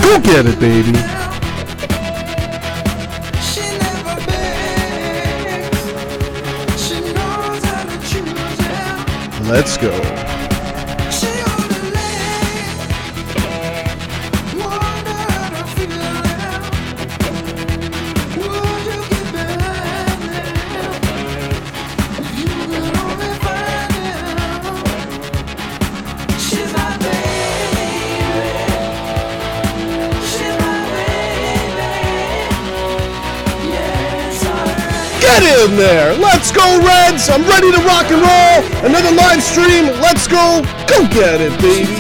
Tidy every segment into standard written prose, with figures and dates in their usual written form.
Go get it, baby. Let's go. Get in there! Let's go, Reds! I'm ready to rock and roll! Another live stream! Let's go! Go get it, baby!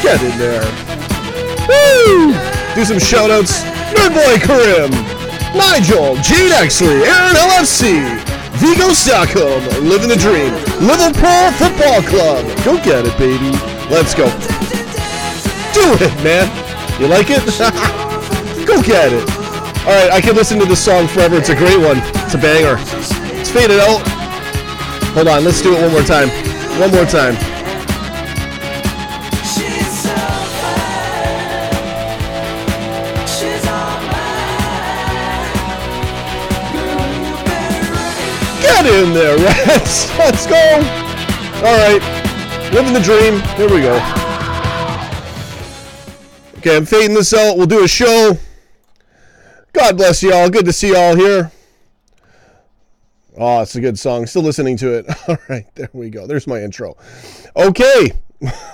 Get in there! Woo! Do some shoutouts. Nerdboy Karim, Nigel, Jade Exley, Aaron LFC, Vigo Stockholm, Living the Dream, Liverpool Football Club. Go get it, baby! Let's go! Do it, man! You like it? Go get it! Alright, I can listen to this song forever. It's a great one. It's a banger. Let's fade it out. Hold on, let's do it one more time. One more time. Get in there, Rats. Let's go. Alright. Living the dream. Here we go. Okay, I'm fading this out. We'll do a show. God bless you all. Good to see you all here. Oh, it's a good song. Still listening to it. All right, there we go. There's my intro. Okay,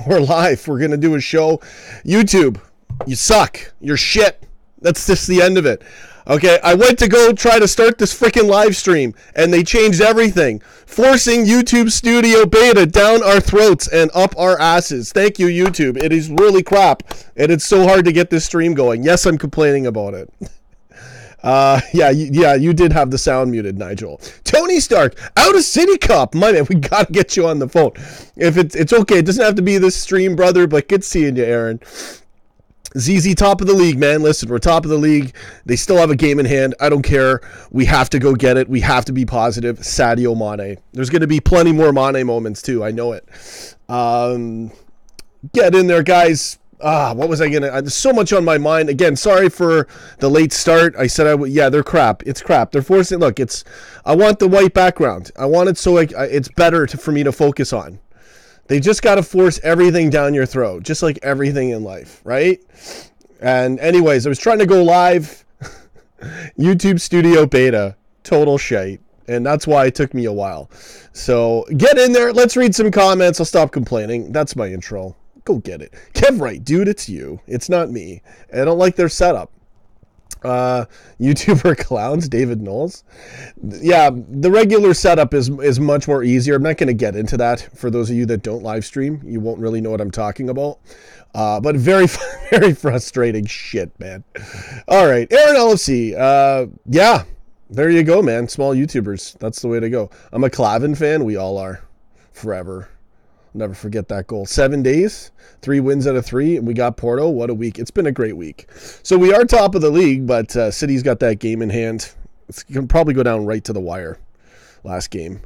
we're live. We're going to do a show. YouTube, you suck. You're shit. That's just the end of it. Okay, I went to go try to start this freaking live stream, and they changed everything, forcing YouTube Studio Beta down our throats and up our asses. Thank you, YouTube. It is really crap, and it's so hard to get this stream going. Yes, I'm complaining about it. Yeah, you did have the sound muted, Nigel. Tony Stark, out of City Cup. My man, we gotta get you on the phone. If it's okay, it doesn't have to be this stream, brother, but good seeing you, Aaron. ZZ, top of the league, man. Listen, we're top of the league. They still have a game in hand. I don't care. We have to go get it. We have to be positive. Sadio Mane. There's going to be plenty more Mane moments, too. I know it. Get in there, guys. What was I going to... There's so much on my mind. Again, sorry for the late start. I said I would... Yeah, they're crap. It's crap. They're forcing... Look, it's... I want the white background. I want it so it's better for me to focus on. They just got to force everything down your throat, just like everything in life, right? And anyways, I was trying to go live. YouTube Studio Beta, total shite. And that's why it took me a while. So get in there. Let's read some comments. I'll stop complaining. That's my intro. Go get it. Kev Wright, dude, it's you. It's not me. I don't like their setup. YouTuber clowns, David Knowles. Yeah, the regular setup is much more easier. I'm not going to get into that. For those of you that don't live stream, you won't really know what I'm talking about. But very, very frustrating shit, man. All right, Aaron LFC. Yeah, there you go, man. Small YouTubers. That's the way to go. I'm a Clavin fan. We all are. Forever. Never forget that goal. 7 days, 3 wins out of 3, and we got Porto. What a week. It's been a great week. So we are top of the league, but City's got that game in hand. It's going to probably go down right to the wire. Last game.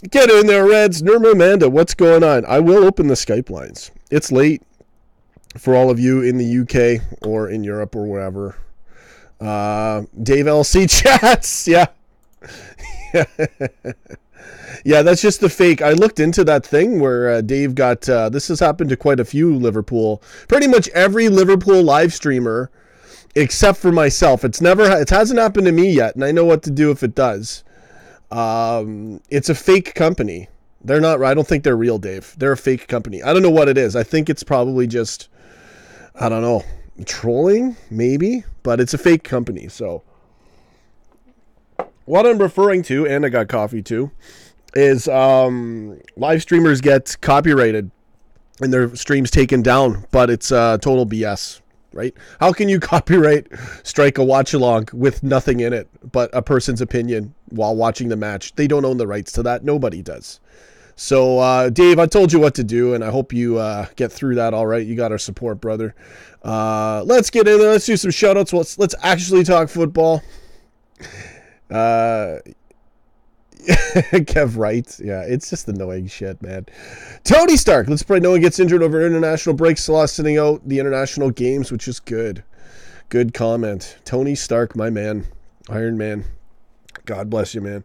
Get in there, Reds. Nirma Amanda, what's going on? I will open the Skype lines. It's late for all of you in the UK or in Europe or wherever. Dave LC chats. Yeah. Yeah, that's just the fake. I looked into that thing where Dave got, this has happened to quite a few Liverpool, pretty much every Liverpool live streamer, except for myself. It hasn't happened to me yet, and I know what to do if it does. It's a fake company. They're not, I don't think they're real, Dave. They're a fake company. I don't know what it is. I think it's probably just, I don't know, trolling, maybe, but it's a fake company, so. What I'm referring to, and I got coffee too, is live streamers get copyrighted and their streams taken down, but it's total BS, right? How can you copyright strike a watch along with nothing in it but a person's opinion while watching the match? They don't own the rights to that. Nobody does. So Dave, I told you what to do, and I hope you get through that all right. You got our support, brother. Let's get in there. Let's do some shout outs. Let's actually talk football. Kev writes, yeah, it's just annoying shit, man. Tony Stark, let's pray no one gets injured over international breaks. Salah sitting out the international games, which is good. Good comment. Tony Stark, my man. Iron Man. God bless you, man.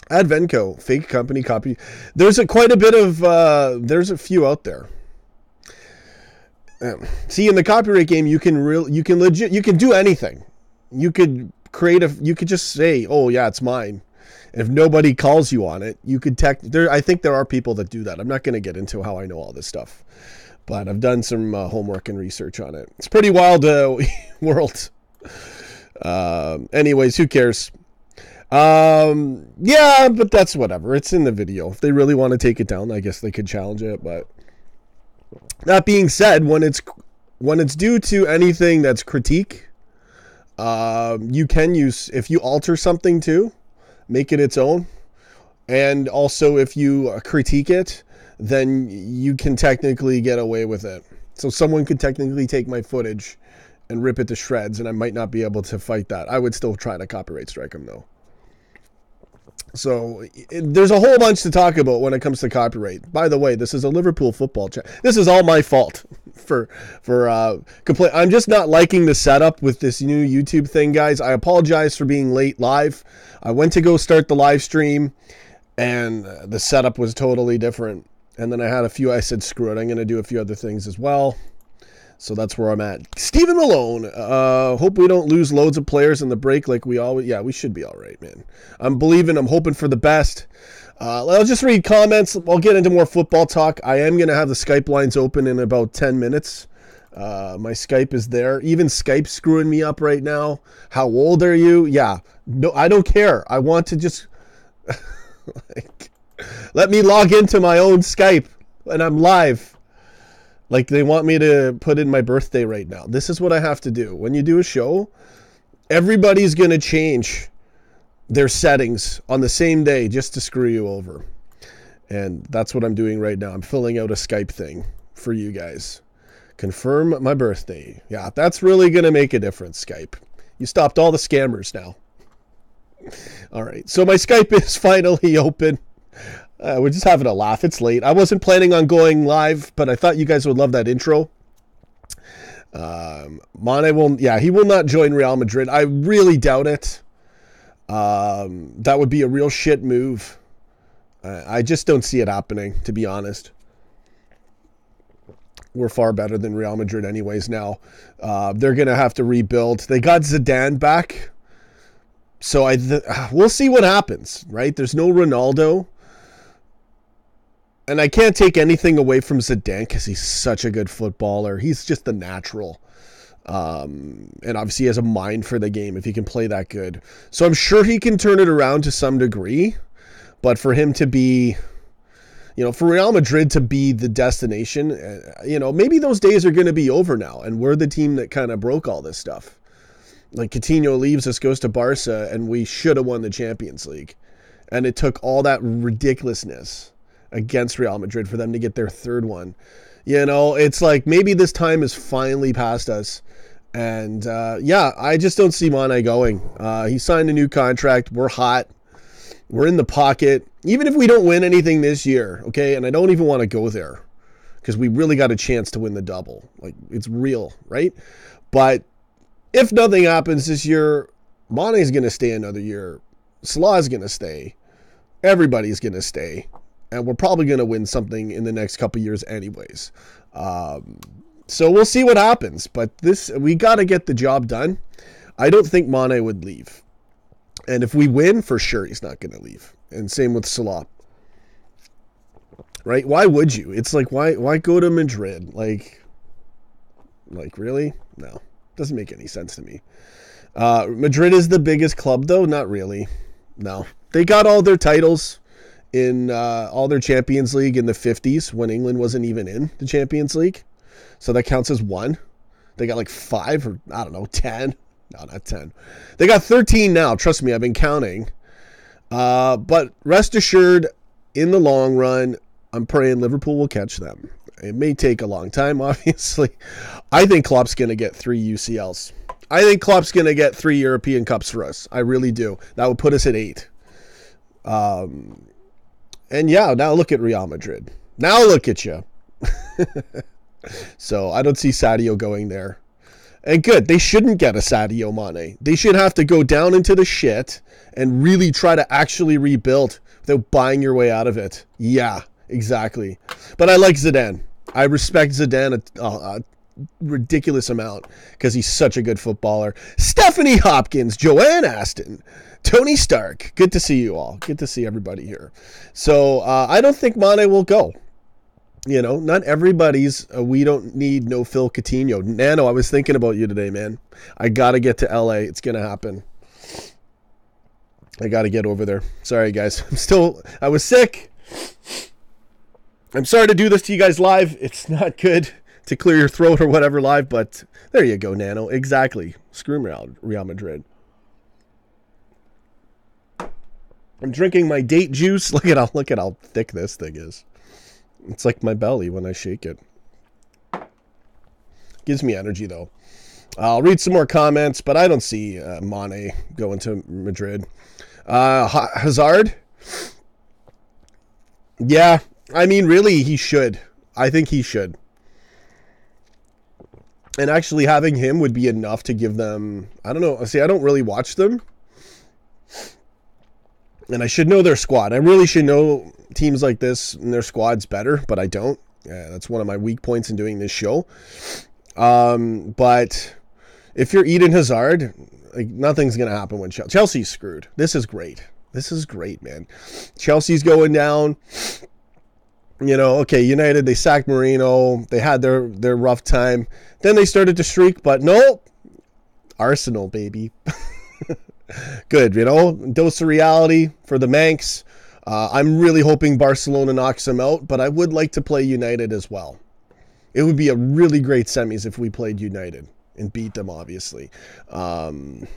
Advenco, fake company copy. There's quite a bit of, there's a few out there. See, in the copyright game, you can do anything. You could just say, oh yeah, it's mine. And if nobody calls you on it, you could I think there are people that do that. I'm not going to get into how I know all this stuff, but I've done some homework and research on it. It's a pretty wild world. Anyways, who cares? Yeah, but that's whatever. It's in the video. If they really want to take it down, I guess they could challenge it. But that being said, when it's due to anything that's critique, you can use, if you alter something too, make it its own. And also if you critique it, then you can technically get away with it. So someone could technically take my footage and rip it to shreds, and I might not be able to fight that. I would still try to copyright strike them though. So there's a whole bunch to talk about when it comes to copyright. By the way, this is a Liverpool football chat. This is all my fault for complaint. I'm just not liking the setup with this new YouTube thing, guys. I apologize for being late live. I went to go start the live stream, and the setup was totally different. And then I said, screw it. I'm going to do a few other things as well. So that's where I'm at. Stephen Malone, hope we don't lose loads of players in the break like we always. Yeah, we should be all right, man. I'm hoping for the best. I'll just read comments. I'll get into more football talk. I am going to have the Skype lines open in about 10 minutes. My Skype is there. Even Skype's screwing me up right now. How old are you? Yeah, no, I don't care. I want to just let me log into my own Skype and I'm live. Like they want me to put in my birthday right now. This is what I have to do. When you do a show, everybody's going to change their settings on the same day just to screw you over. And that's what I'm doing right now. I'm filling out a Skype thing for you guys. Confirm my birthday. Yeah, that's really going to make a difference, Skype. You stopped all the scammers now. All right. So my Skype is finally open. We're just having a laugh. It's late. I wasn't planning on going live, but I thought you guys would love that intro. Mane he will not join Real Madrid. I really doubt it. That would be a real shit move. I just don't see it happening, to be honest. We're far better than Real Madrid anyways now. They're going to have to rebuild. They got Zidane back. So we'll see what happens, right? There's no Ronaldo. And I can't take anything away from Zidane because he's such a good footballer. He's just the natural. And obviously he has a mind for the game if he can play that good. So I'm sure he can turn it around to some degree. But for him to be, for Real Madrid to be the destination, maybe those days are going to be over now. And we're the team that kind of broke all this stuff. Like Coutinho leaves us, goes to Barca, and we should have won the Champions League. And it took all that ridiculousness against Real Madrid for them to get their third one. It's like maybe this time is finally past us. And I just don't see Mane going. He signed a new contract. We're hot. We're in the pocket. Even if we don't win anything this year, okay? And I don't even want to go there because we really got a chance to win the double. Like, it's real, right? But if nothing happens this year, Mane's going to stay another year. Salah's going to stay. Everybody's going to stay. And we're probably going to win something in the next couple of years anyways. So we'll see what happens. But we got to get the job done. I don't think Mane would leave. And if we win, for sure, he's not going to leave. And same with Salah. Right? Why would you? It's like, why go to Madrid? Like really? No. Doesn't make any sense to me. Madrid is the biggest club, though? Not really. No. They got all their titles in all their Champions League in the 50s when England wasn't even in the Champions League. So that counts as one. They got like 5 or, 10. No, not 10. They got 13 now. Trust me, I've been counting. But rest assured, in the long run, I'm praying Liverpool will catch them. It may take a long time, obviously. I think Klopp's going to get 3 UCLs. I think Klopp's going to get 3 European Cups for us. I really do. That would put us at 8. And yeah, now look at Real Madrid. Now look at you. So I don't see Sadio going there. And good, they shouldn't get a Sadio Mane. They should have to go down into the shit and really try to actually rebuild without buying your way out of it. Yeah, exactly. But I like Zidane. I respect Zidane a ridiculous amount because he's such a good footballer. Stephanie Hopkins, Joanne Aston, Tony Stark. Good to see you all. Good to see everybody here. So I don't think Mane will go. You know, not everybody's, we don't need no Phil Coutinho. Nano, I was thinking about you today, man. I got to get to LA. It's going to happen. I got to get over there. Sorry, guys. I was sick. I'm sorry to do this to you guys live. It's not good to clear your throat or whatever live, but there you go, Nano. Exactly. Screw Real Madrid. I'm drinking my date juice. Look at how thick this thing is. It's like my belly when I shake it. Gives me energy, though. I'll read some more comments, but I don't see Mane going to Madrid. Hazard? Yeah, I mean, really, he should. I think he should. And actually having him would be enough to give them... I don't know. See, I don't really watch them. And I should know their squad. I really should know teams like this and their squads better, but I don't. Yeah, that's one of my weak points in doing this show. But if you're Eden Hazard, like, nothing's going to happen when Chelsea's screwed. This is great. This is great, man. Chelsea's going down. You know, okay, United, they sacked Mourinho. They had their rough time. Then they started to streak, but no. Arsenal, baby. Good, you know, dose of reality for the Manx. I'm really hoping Barcelona knocks them out, but I would like to play United as well. It would be a really great semis if we played United and beat them, obviously. But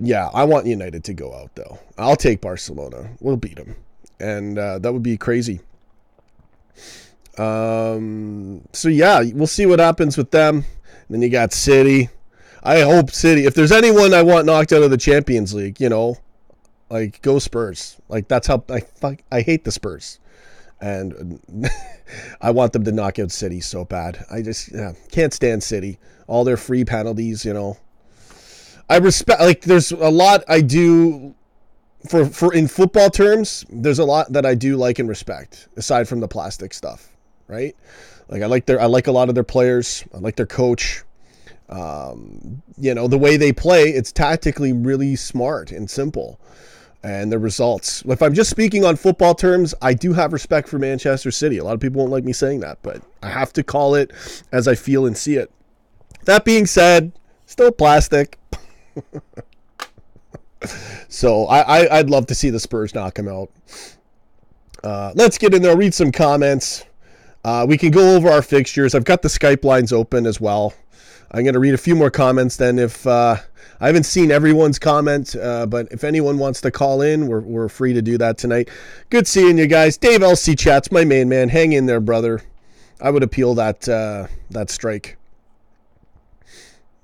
yeah, I want United to go out, though. I'll take Barcelona. We'll beat them. And that would be crazy. So yeah, we'll see what happens with them. And then you got City. I hope City, if there's anyone I want knocked out of the Champions League, you know, like, go Spurs. Like, that's how I hate the Spurs. And I want them to knock out City so bad. I just can't stand City. All their free penalties, you know. I respect, like, there's a lot I do for in football terms, there's a lot that I do like and respect aside from the plastic stuff, right? Like, I like a lot of their players. I like their coach. You know, the way they play, it's tactically really smart and simple, and the results. If I'm just speaking on football terms, I do have respect for Manchester City. A lot of people won't like me saying that, but I have to call it as I feel and see it. That being said, still plastic. So I'd love to see the Spurs knock them out. Let's get in there, read some comments. We can go over our fixtures. I've got the Skype lines open as well. I'm going to read a few more comments then. If I haven't seen everyone's comment, but if anyone wants to call in, we're free to do that tonight. Good seeing you guys. Dave LC Chat's my main man. Hang in there, brother. I would appeal that strike.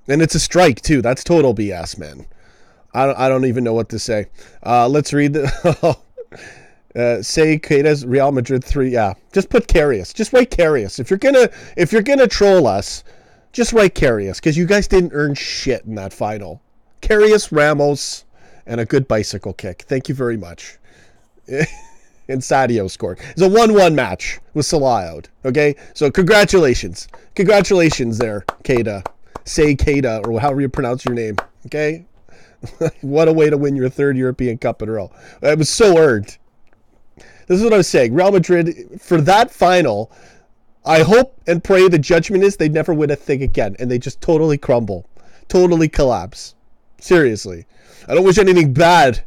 And it's a strike, too. That's total BS, man. I don't even know what to say. Let's read the... say Keita's Real Madrid 3. Yeah, just put Karius. Just write Karius. If you're gonna troll us, just write Karius, because you guys didn't earn shit in that final. Karius, Ramos, and a good bicycle kick. Thank you very much. And Sadio scored. It's a 1-1 match with Salah out. Okay, so congratulations there, Keita. Say Keita, or however you pronounce your name. Okay, what a way to win your third European Cup in a row. It was so earned. This is what I was saying. Real Madrid, for that final, I hope and pray the judgment is they never win a thing again, and they just totally crumble, totally collapse. Seriously. I don't wish anything bad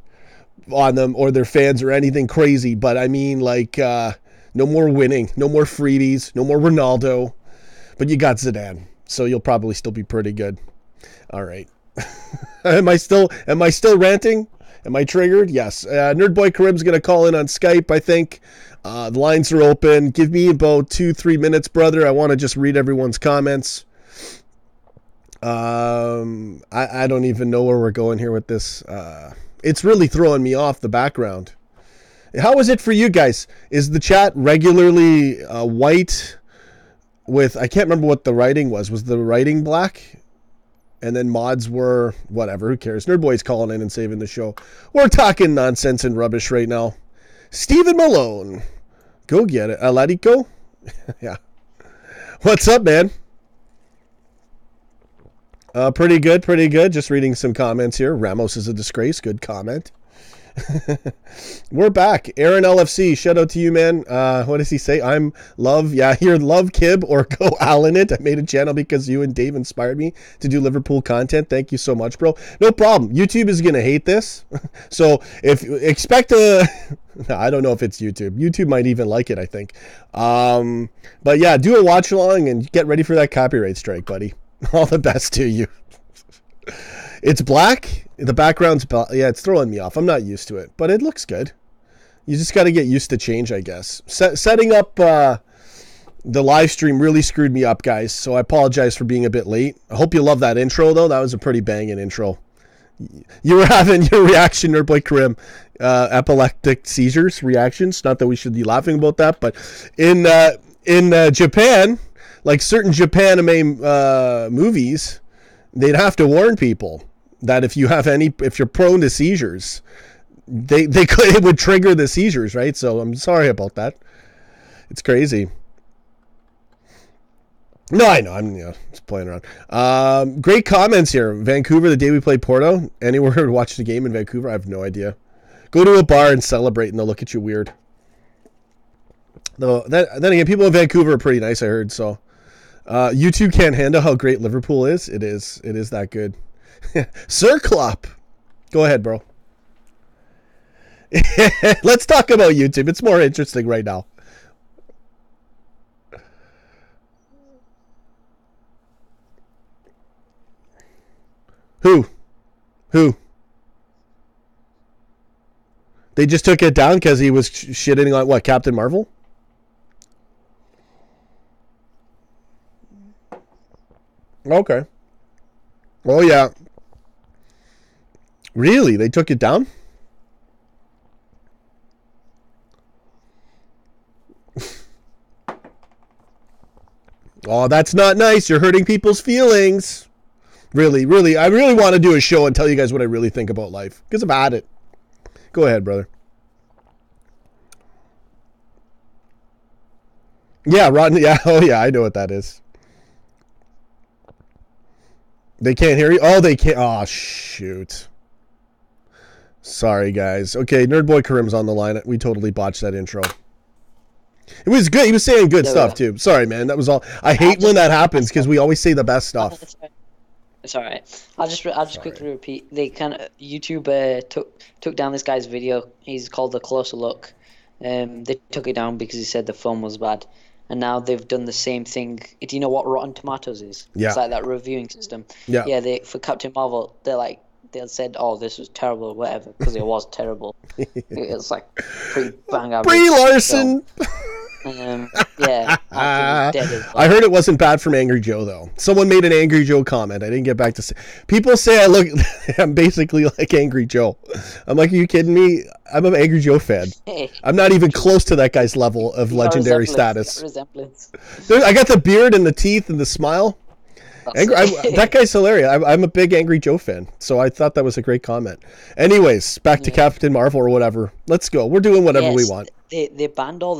on them or their fans or anything crazy, but I mean, like, no more winning, no more freebies, no more Ronaldo, but you got Zidane, so you'll probably still be pretty good. All right. Am I still ranting? Am I triggered? Yes. Nerdboy Carib's going to call in on Skype, I think. The lines are open. Give me about 2-3 minutes, brother. I want to just read everyone's comments. I don't even know where we're going here with this. It's really throwing me off the background. How is it for you guys? Is the chat regularly white with, I can't remember what the writing was. Was the writing black? And then mods were, whatever, who cares? Nerd Boy's calling in and saving the show. We're talking nonsense and rubbish right now. Stephen Malone. Go get it. Atletico? Yeah. What's up, man? Pretty good, pretty good. Just reading some comments here. Ramos is a disgrace. Good comment. We're back. Aaron LFC, shout out to you, man. What does he say? I'm love. Yeah, here, love Kib or go Alan it. I made a channel because you and Dave inspired me to do Liverpool content. Thank you so much, bro. No problem. YouTube is going to hate this. So if expect a, no, I don't know if it's YouTube. YouTube might even like it, I think. But yeah, do a watch along and get ready for that copyright strike, buddy. All the best to you. It's black. The background's black. Yeah, it's throwing me off. I'm not used to it, but it looks good. You just got to get used to change, I guess. Setting up the live stream really screwed me up, guys, so I apologize for being a bit late. I hope you love that intro, though. That was a pretty banging intro. You were having your reaction, Nerdboy Karim, epileptic seizures reactions. Not that we should be laughing about that, but in Japan, like certain Japanime movies, they'd have to warn people that if you're prone to seizures, it would trigger the seizures, right? So I'm sorry about that. It's crazy. No, I know. I'm just playing around. Great comments here. Vancouver, the day we played Porto. Anywhere to watch the game in Vancouver? I have no idea. Go to a bar and celebrate, and they'll look at you weird. Though then again, people in Vancouver are pretty nice, I heard. So YouTube can't handle how great Liverpool is. It is that good. Sir Klopp. Go ahead, bro. Let's talk about YouTube. It's more interesting right now. Who? They just took it down because he was shitting on, what, Captain Marvel? Okay. Oh, yeah. Really? They took it down? Oh, that's not nice. You're hurting people's feelings. Really, I really want to do a show and tell you guys what I really think about life, because I've had it. Go ahead, brother. Yeah, rotten. Yeah, oh yeah, I know what that is. They can't hear you? Oh, they can't. Oh, shoot. Sorry, guys. Okay, Nerdboy Karim's on the line. We totally botched that intro. It was good. He was saying good stuff, too. Sorry, man. That was all. I hate when that happens because we always say the best stuff. It's alright. I'll just quickly repeat. They YouTube took down this guy's video. He's called The Closer Look. They took it down because he said the film was bad. And now they've done the same thing. Do you know what Rotten Tomatoes is? Yeah. It's like that reviewing system. Yeah. Yeah. For Captain Marvel, they said, "Oh, this was terrible," or whatever, because it was terrible. It's like pretty bang average. Brie Larson. Yeah. I heard it wasn't bad from Angry Joe though. Someone made an Angry Joe comment. I didn't get back to say. People say I'm basically like Angry Joe. I'm like, are you kidding me? I'm an Angry Joe fan. I'm not even close to that guy's level of legendary status. I got the beard and the teeth and the smile. That guy's hilarious. I'm a big Angry Joe fan, so I thought that was a great comment. Anyways, back to Captain Marvel or whatever. Let's go. We're doing whatever we want. They banned all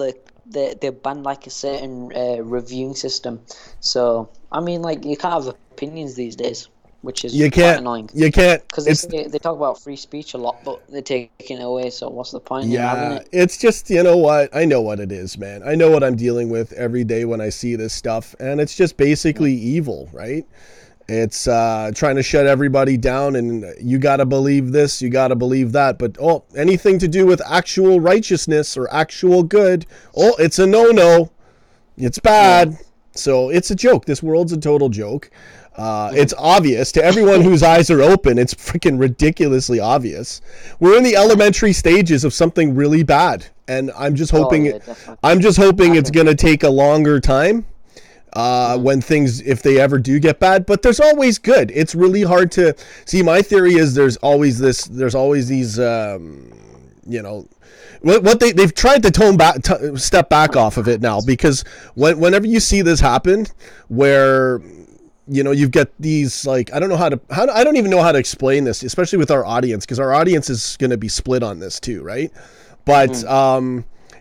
they banned like a certain reviewing system. So I mean, like, you can't have opinions these days, which is quite annoying. You can't, because they talk about free speech a lot, but they're taking it away. So what's the point? Yeah, in having it? It's just, you know what? I know what it is, man. I know what I'm dealing with every day when I see this stuff, and it's just basically evil, right? It's trying to shut everybody down, and you got to believe this, you got to believe that. But, anything to do with actual righteousness or actual good, it's a no-no. It's bad. Yeah. So it's a joke. This world's a total joke. It's obvious to everyone whose eyes are open. It's freaking ridiculously obvious. We're in the elementary stages of something really bad, and I'm just hoping it's going to take a longer time. when things, if they ever do get bad, but there's always good. It's really hard to see. My theory is there's always these, what they've tried to step back off of it now, because whenever you see this happen, where you've got these, like, I don't even know how to explain this, especially with our audience, because our audience is going to be split on this too, right? But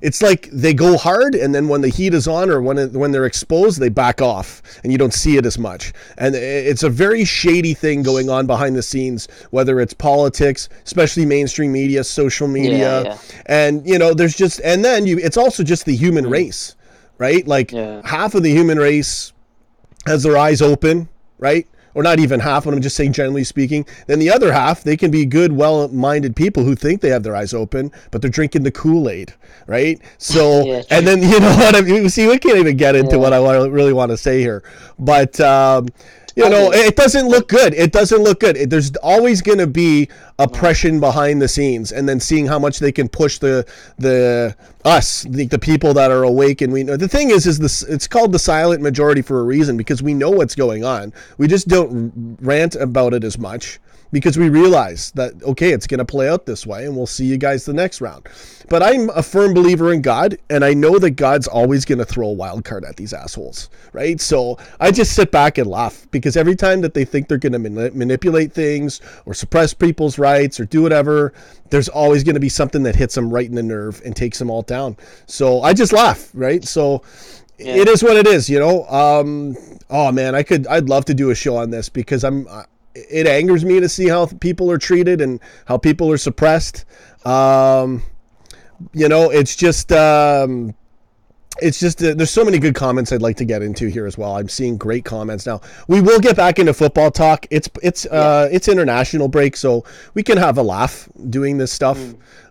it's like they go hard, and then when the heat is on, or when they're exposed, they back off, and you don't see it as much. And it's a very shady thing going on behind the scenes, whether it's politics, especially mainstream media, social media, and there's just, and then it's also just the human race, right? Like half of the human race has their eyes open, right? Or not even half, but I'm just saying generally speaking. Then the other half, they can be good, well-minded people who think they have their eyes open, but they're drinking the Kool-Aid, right? So, and then, what I mean? See, we can't even get into what I really want to say here. But, it doesn't look good. It doesn't look good. There's always going to be oppression behind the scenes, and then seeing how much they can push the people that are awake. And we know the thing is this, it's called the silent majority for a reason, because we know what's going on. We just don't rant about it as much, because we realize that, okay, it's going to play out this way, and we'll see you guys the next round. But I'm a firm believer in God, and I know that God's always going to throw a wild card at these assholes, right? So I just sit back and laugh, because every time that they think they're going to manipulate things or suppress people's rights or do whatever, there's always going to be something that hits them right in the nerve and takes them all down. So I just laugh, right? So it is what it is, oh man, I'd love to do a show on this, because it angers me to see how people are treated and how people are suppressed. It's just there's so many good comments I'd like to get into here as well. I'm seeing great comments now. We will get back into football talk. It's international break, so we can have a laugh doing this stuff.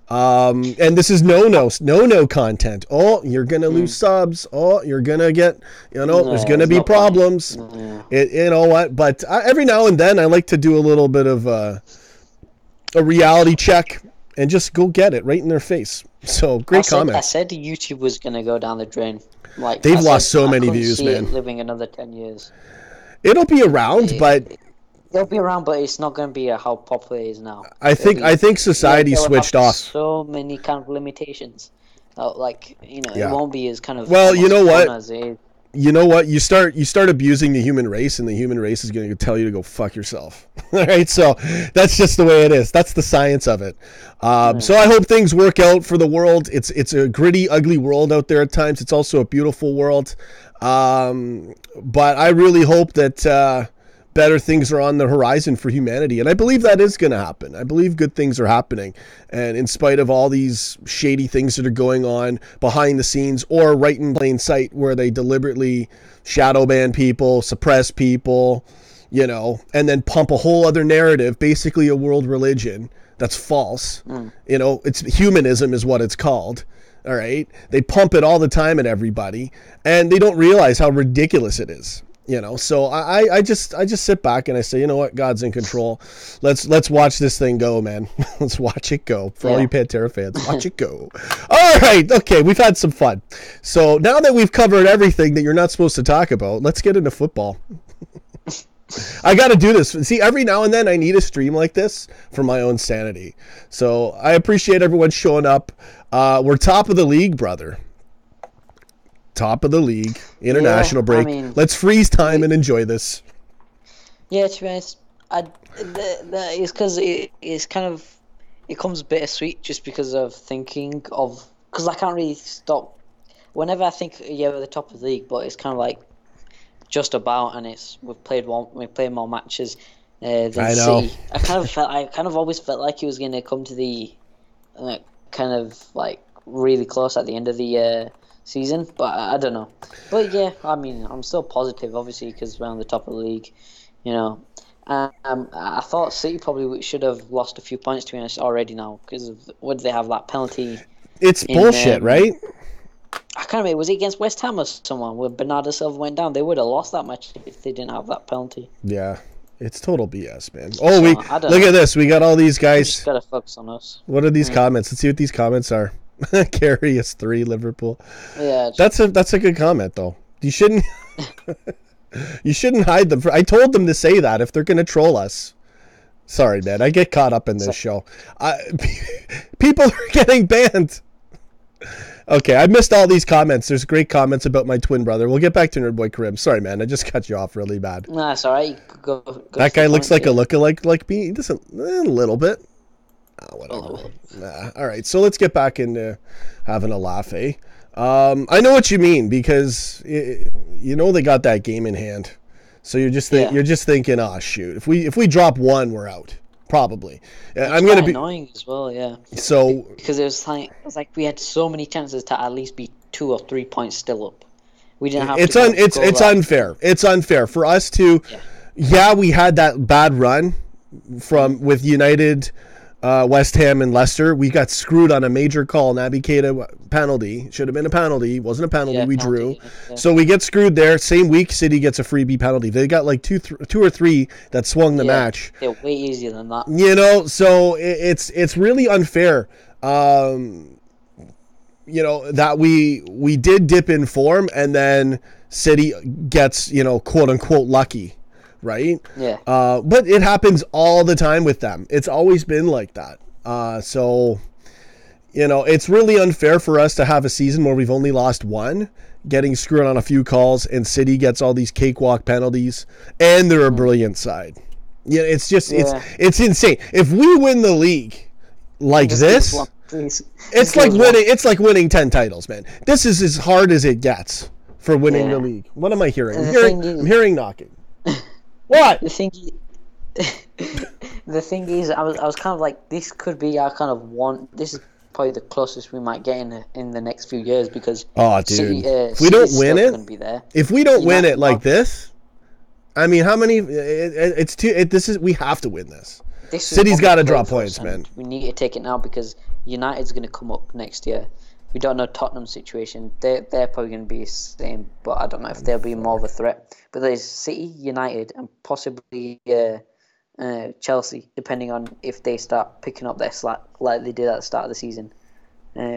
And this is no content. Oh, you're gonna lose subs. Oh, you're gonna get, there's gonna be problems. You know what? But every now and then I like to do a little bit of a reality check and just go get it right in their face. So great comment. I said YouTube was gonna go down the drain. Like, they've lost so many views, man. Living another 10 years. It'll be around, but. It'll be around, but it's not going to be how popular it is now. I think society switched off. So many kind of limitations. It won't be as kind of. Well, you know what? You start abusing the human race, and the human race is going to tell you to go fuck yourself. All right, so that's just the way it is. That's the science of it. So I hope things work out for the world. It's a gritty, ugly world out there at times. It's also a beautiful world. But I really hope that. Better things are on the horizon for humanity, and I believe that is going to happen. I believe good things are happening, and in spite of all these shady things that are going on behind the scenes or right in plain sight, where they deliberately shadow ban people, suppress people, and then pump a whole other narrative, basically a world religion that's false. It's humanism is what it's called. All right, they pump it all the time at everybody, and they don't realize how ridiculous it is. So I just sit back and I say, you know what, God's in control. Let's watch this thing go, man. Let's watch it go. For all you Pantera fans, watch it go. All right, okay, we've had some fun. So now that we've covered everything that you're not supposed to talk about, let's get into football. I got to do this. See, every now and then I need a stream like this for my own sanity. So I appreciate everyone showing up. We're top of the league, brother. Top of the league, international break. Let's freeze time and enjoy this. Yeah, to be honest, it's because it's kind of, it comes bittersweet just because of thinking of, because I can't really stop. Whenever I think, we're the top of the league, but it's kind of like just about, and we've played more matches than City. I kind of always felt like he was going to come to the kind of like really close at the end of the season, but I don't know. But yeah, I'm still positive, obviously, because we're on the top of the league, I thought City probably should have lost a few points, to be honest, already now, because would they have that penalty? It's bullshit, right? I can't remember, was it against West Ham or someone where Bernardo Silva went down? They would have lost that match if they didn't have that penalty. Yeah, it's total BS, man. Oh, look at this. We got all these guys. Just gotta focus on us. What are these comments? Let's see what these comments are. Carry us 3, Liverpool. Yeah, that's a good comment though. You shouldn't. You shouldn't hide them. I told them to say that if they're gonna troll us. Sorry, man. I get caught up in this show. People are getting banned. Okay, I missed all these comments. There's great comments about my twin brother. We'll get back to Nerdboy Karim. Sorry, man. I just cut you off really bad. Nah, it's all right. Go that guy looks like a lookalike like me. He doesn't. A little bit. Whatever. Nah. All right, so let's get back into having a laugh, eh? I know what you mean because you know they got that game in hand. So you're just thinking, oh shoot, if we drop one, we're out. Probably. I'm gonna be annoying as well, yeah. So because it was like we had so many chances to at least be 2 or 3 points still up. We didn't have. It's unfair. It's unfair for us to. Yeah, we had that bad run with United, West Ham, and Leicester. We got screwed on a major call. Naby Keita penalty. Should have been a penalty. Wasn't a penalty. We drew. Yeah. So we get screwed there. Same week, City gets a freebie penalty. They got like two or three that swung the match. They're way easier than that. You know, so it's really unfair. You know, that we did dip in form and then City gets, you know, quote unquote lucky. Right? Yeah. But it happens all the time with them. It's always been like that. So, you know, it's really unfair for us to have a season where we've only lost one, getting screwed on a few calls, and City gets all these cakewalk penalties, and they're a brilliant side. Yeah, it's just it's insane. If we win the league like this, it's like winning 10 titles, man. This is as hard as it gets for winning the league. What am I hearing? I'm hearing knocking. What? The thing is, I was kind of like, this could be our kind of one. This is probably the closest we might get in the next few years because. Oh, dude! If we don't win it, be there. If we don't win it like this, I mean, how many? It's too. This is. We have to win this. City's got to drop points, man. We need to take it now because United's going to come up next year. We don't know Tottenham's situation. They're probably going to be the same, but I don't know if they'll be more of a threat. But there's City, United, and possibly Chelsea, depending on if they start picking up their slack like they did at the start of the season.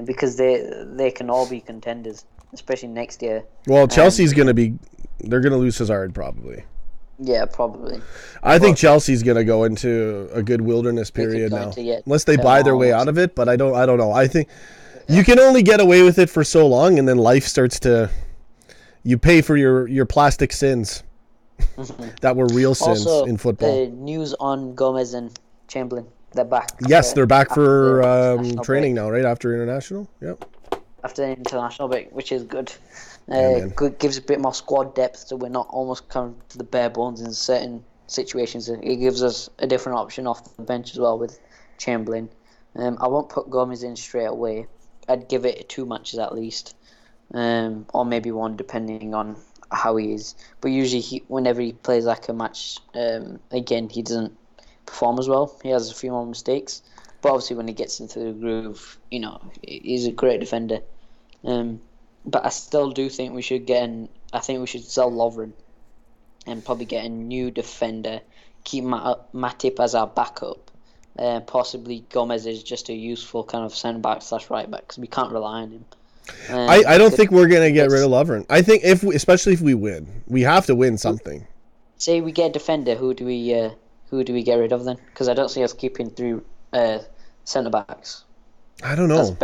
Because they can all be contenders, especially next year. Well, Chelsea's going to be... They're going to lose Hazard, probably. Yeah, probably. I think Chelsea's going to go into a good wilderness period now. Unless they buy their way out of it, but I don't know. I think... You can only get away with it for so long, and then life starts to... You pay for your plastic sins that were real sins in football. News on Gomez and Chamberlain. They're back. Yes, they're back for training now, right? After international? Yep. After the international break, which is good. Good, gives a bit more squad depth, so we're not almost coming to the bare bones in certain situations. It gives us a different option off the bench as well with Chamberlain. I won't put Gomez in straight away. I'd give it 2 matches at least, or maybe one depending on how he is. But usually, whenever he plays like a match, again he doesn't perform as well. He has a few more mistakes, but obviously when he gets into the groove, you know, he's a great defender. But I still do think we should I think we should sell Lovren and probably get a new defender. Keep Matip as our backup. Possibly Gomez is just a useful kind of centre back / right back because we can't rely on him. I don't think we're gonna get rid of Lovren. I think especially if we win, we have to win something. Say we get a defender, who do we get rid of then? Because I don't see us keeping 3 centre backs. I don't know.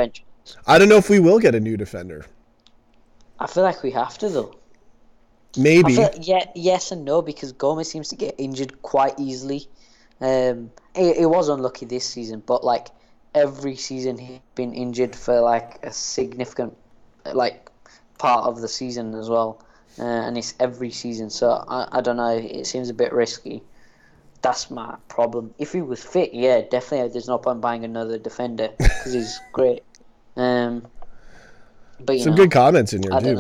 I don't know if we will get a new defender. I feel like we have to though. Maybe. Yes and no, because Gomez seems to get injured quite easily. It was unlucky this season, but like every season he's been injured for like a significant part of the season as well, and it's every season. So I don't know. It seems a bit risky. That's my problem. If he was fit, yeah, definitely. There's no point buying another defender because he's great. But some good comments in here too,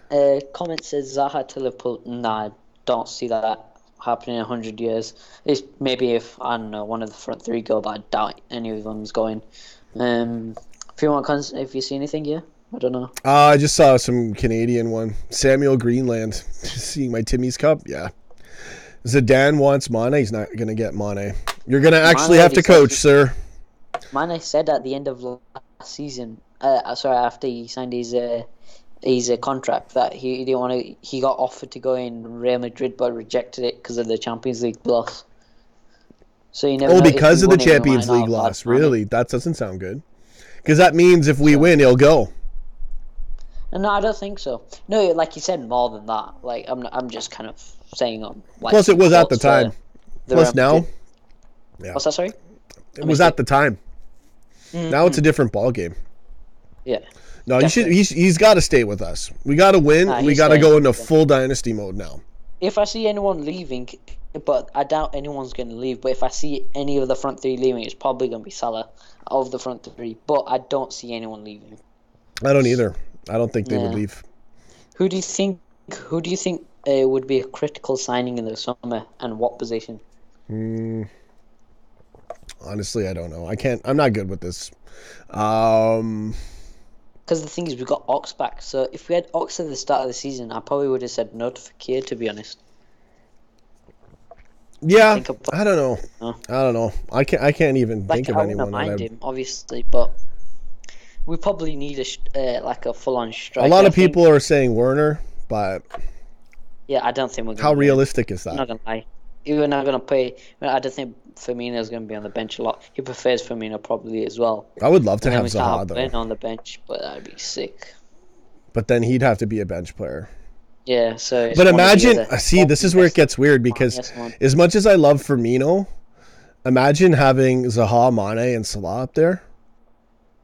man. Comment says Zaha to Liverpool. Nah, I don't see that happening in 100 years. It's maybe if, I don't know, one of the front 3 go, but I doubt any of them's going. If you see anything, yeah? I don't know. I just saw some Canadian one. Samuel Greenland. Seeing my Timmy's Cup? Yeah. Zidane wants Mane. He's not going to get Mane. You're going to actually have to coach, sir. Mane said at the end of last season, after he signed his his contract that he didn't want to. He got offered to go in Real Madrid, but rejected it because of the Champions League loss. So you never know because if of we the win it, we Champions might not League have loss. had money. Really, that doesn't sound good. Because that means if we win, he'll go. No, I don't think so. No, like you said, more than that. Like I'm just kind of saying on. Like, Plus, it was at the time. Plus, now. Yeah. What's that? Sorry. It was at the time. Mm-hmm. Now it's a different ball game. Yeah. No, he's got to stay with us. We got to win. We got to go into full dynasty mode now. If I see anyone leaving, but I doubt anyone's going to leave. But if I see any of the front three leaving, it's probably going to be Salah of the front three. But I don't see anyone leaving. I don't either. I don't think they would leave. Who do you think? Would be a critical signing in the summer, and what position? Honestly, I don't know. I'm not good with this. Because the thing is, we've got Ox back. So if we had Ox at the start of the season, I probably would have said no to Fekir, to be honest. Yeah, I don't know. I don't know. I can't even think of anyone. I wouldn't mind him, obviously, but we probably need a full-on striker. A lot of people are saying Werner, but yeah, I don't think we're going to. How realistic is that? I'm not going to lie. We're not going to play. I don't think Firmino's going to be on the bench a lot. He prefers Firmino probably as well. I would love to have Zaha though. On the bench, but that'd be sick. But then he'd have to be a bench player. Yeah, so. But imagine, this is where it gets weird because as much as I love Firmino, imagine having Zaha, Mane, and Salah up there.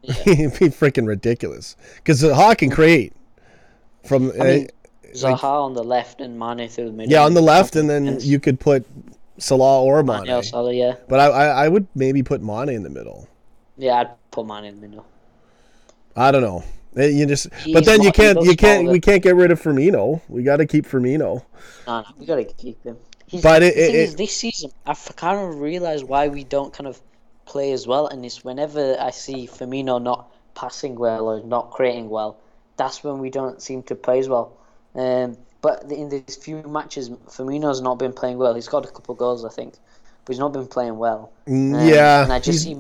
Yeah. It'd be freaking ridiculous because Zaha can create from. Zaha on the left and Mane through the middle. Yeah, on the left, and then you could put Salah or Mane. Or Salah, yeah. But I would maybe put Mane in the middle. Yeah, I'd put Mane in the middle. I don't know. But then we can't get rid of Firmino. We got to keep Firmino. No, we got to keep him. But this season, I kind of realize why we don't kind of play as well, and it's whenever I see Firmino not passing well or not creating well, that's when we don't seem to play as well. But in these few matches, Firmino's not been playing well. He's got a couple of goals, I think, but he's not been playing well. Yeah, and I just see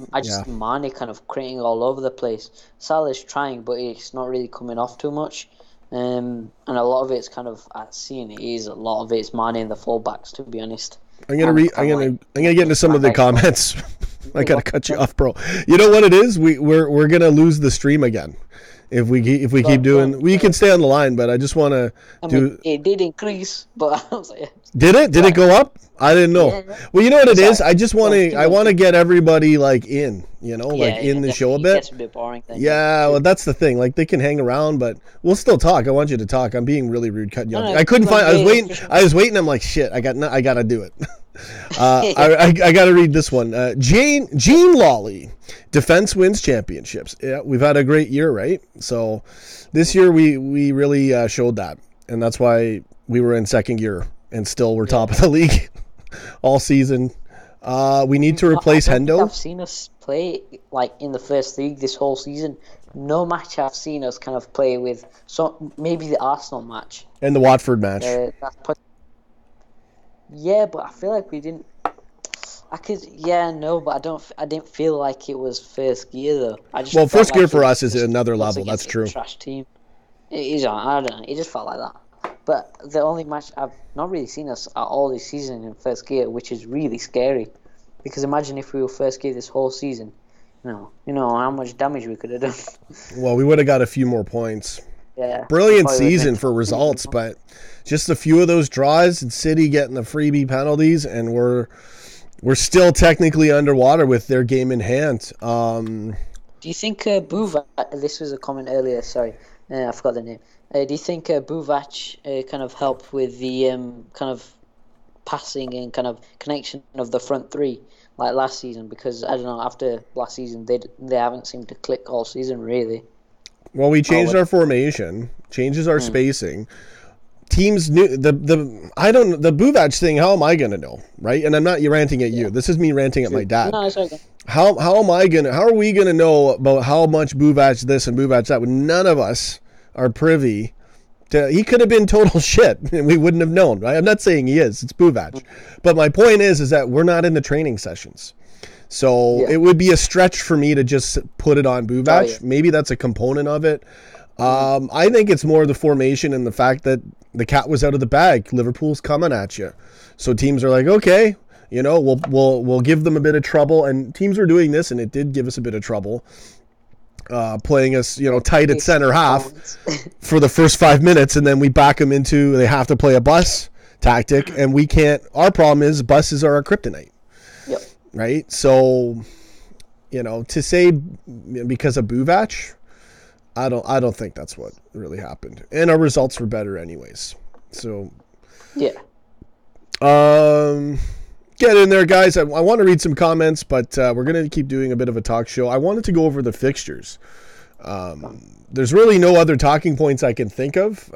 Mane kind of creating all over the place. Salah's trying, but it's not really coming off too much. And a lot of it's kind of seeing it is a lot of it's Mane and the fullbacks. To be honest, I'm gonna get into some of the comments. I gotta cut you off, bro. You know what it is? We're gonna lose the stream again. If we keep doing, we can stay on the line, but I just want to do. It did increase, but I was like, did it? Did it go up? I didn't know. Yeah. Well, you know what it is. I just want to. I want to get everybody in. In the show a bit. It gets a bit boring. Yeah, well, that's the thing. Like they can hang around, but we'll still talk. I want you to talk. I'm being really rude, cutting you off. I couldn't find. I was waiting. I'm like, shit. I gotta do it. I got to read this one. Gene Lawley, defense wins championships. Yeah, we've had a great year, right? So this year we really showed that, and that's why we were in second gear and still we're top of the league all season. We need to replace Hendo. I've seen us play in the first league this whole season. No match I've seen us kind of play with. So maybe the Arsenal match and the Watford match. Yeah, but I feel like we didn't. But I didn't feel like it was first gear though. First gear for us is another level. That's true. Trash team. It is. I don't know. It just felt like that. But the only match I've not really seen us at all this season in first gear, which is really scary. Because imagine if we were first gear this whole season. You know how much damage we could have done. Well, we would have got a few more points. Yeah. Brilliant season for results, but just a few of those draws and City getting the freebie penalties, and we're still technically underwater with their game in hand. Do you think Buvac? This was a comment earlier. Sorry, I forgot the name. Do you think Buvac kind of helped with the kind of passing and kind of connection of the front three like last season? Because I don't know, after last season they haven't seemed to click all season really. Well, we changed our formation, changes our spacing. Teams knew the Buvac thing. How am I gonna know, right? And I'm not ranting at you. This is me ranting at my dad. No, it's okay. How are we gonna know about how much Buvac this and Buvac that when none of us are privy to? He could have been total shit and we wouldn't have known, right? I'm not saying he is. It's Buvac, but my point is that we're not in the training sessions. So it would be a stretch for me to just put it on Buvac. Maybe that's a component of it. I think it's more the formation and the fact that the cat was out of the bag. Liverpool's coming at you, so teams are like, okay, we'll give them a bit of trouble, and teams were doing this, and it did give us a bit of trouble, playing us, tight at center half for the first 5 minutes, and then we back them into they have to play a bus tactic, and we can't. Our problem is buses are our kryptonite. Yep. Right. So, to say because of Buvac, I don't think that's what really happened, and our results were better anyways. So, yeah. Get in there, guys. I want to read some comments, but we're gonna keep doing a bit of a talk show. I wanted to go over the fixtures. There's really no other talking points I can think of,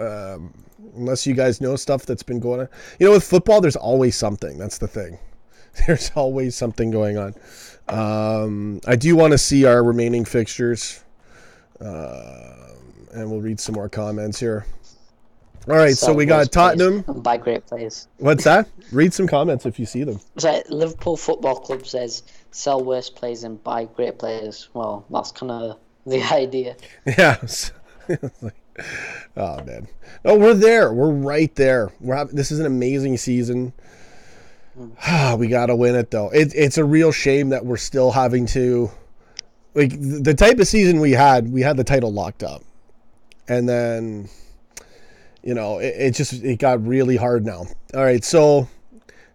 unless you guys know stuff that's been going on. With football, there's always something. That's the thing. There's always something going on. I do want to see our remaining fixtures. And we'll read some more comments here. All right, so we got Tottenham. By great players. What's that? Read some comments if you see them. So Liverpool Football Club says sell worst players and buy great players. Well, that's kind of the idea. Yeah. Oh man. No, we're there. We're right there. This is an amazing season. We gotta win it though. It's a real shame that we're still having to, like, the type of season we had the title locked up, and then it got really hard now. All right, so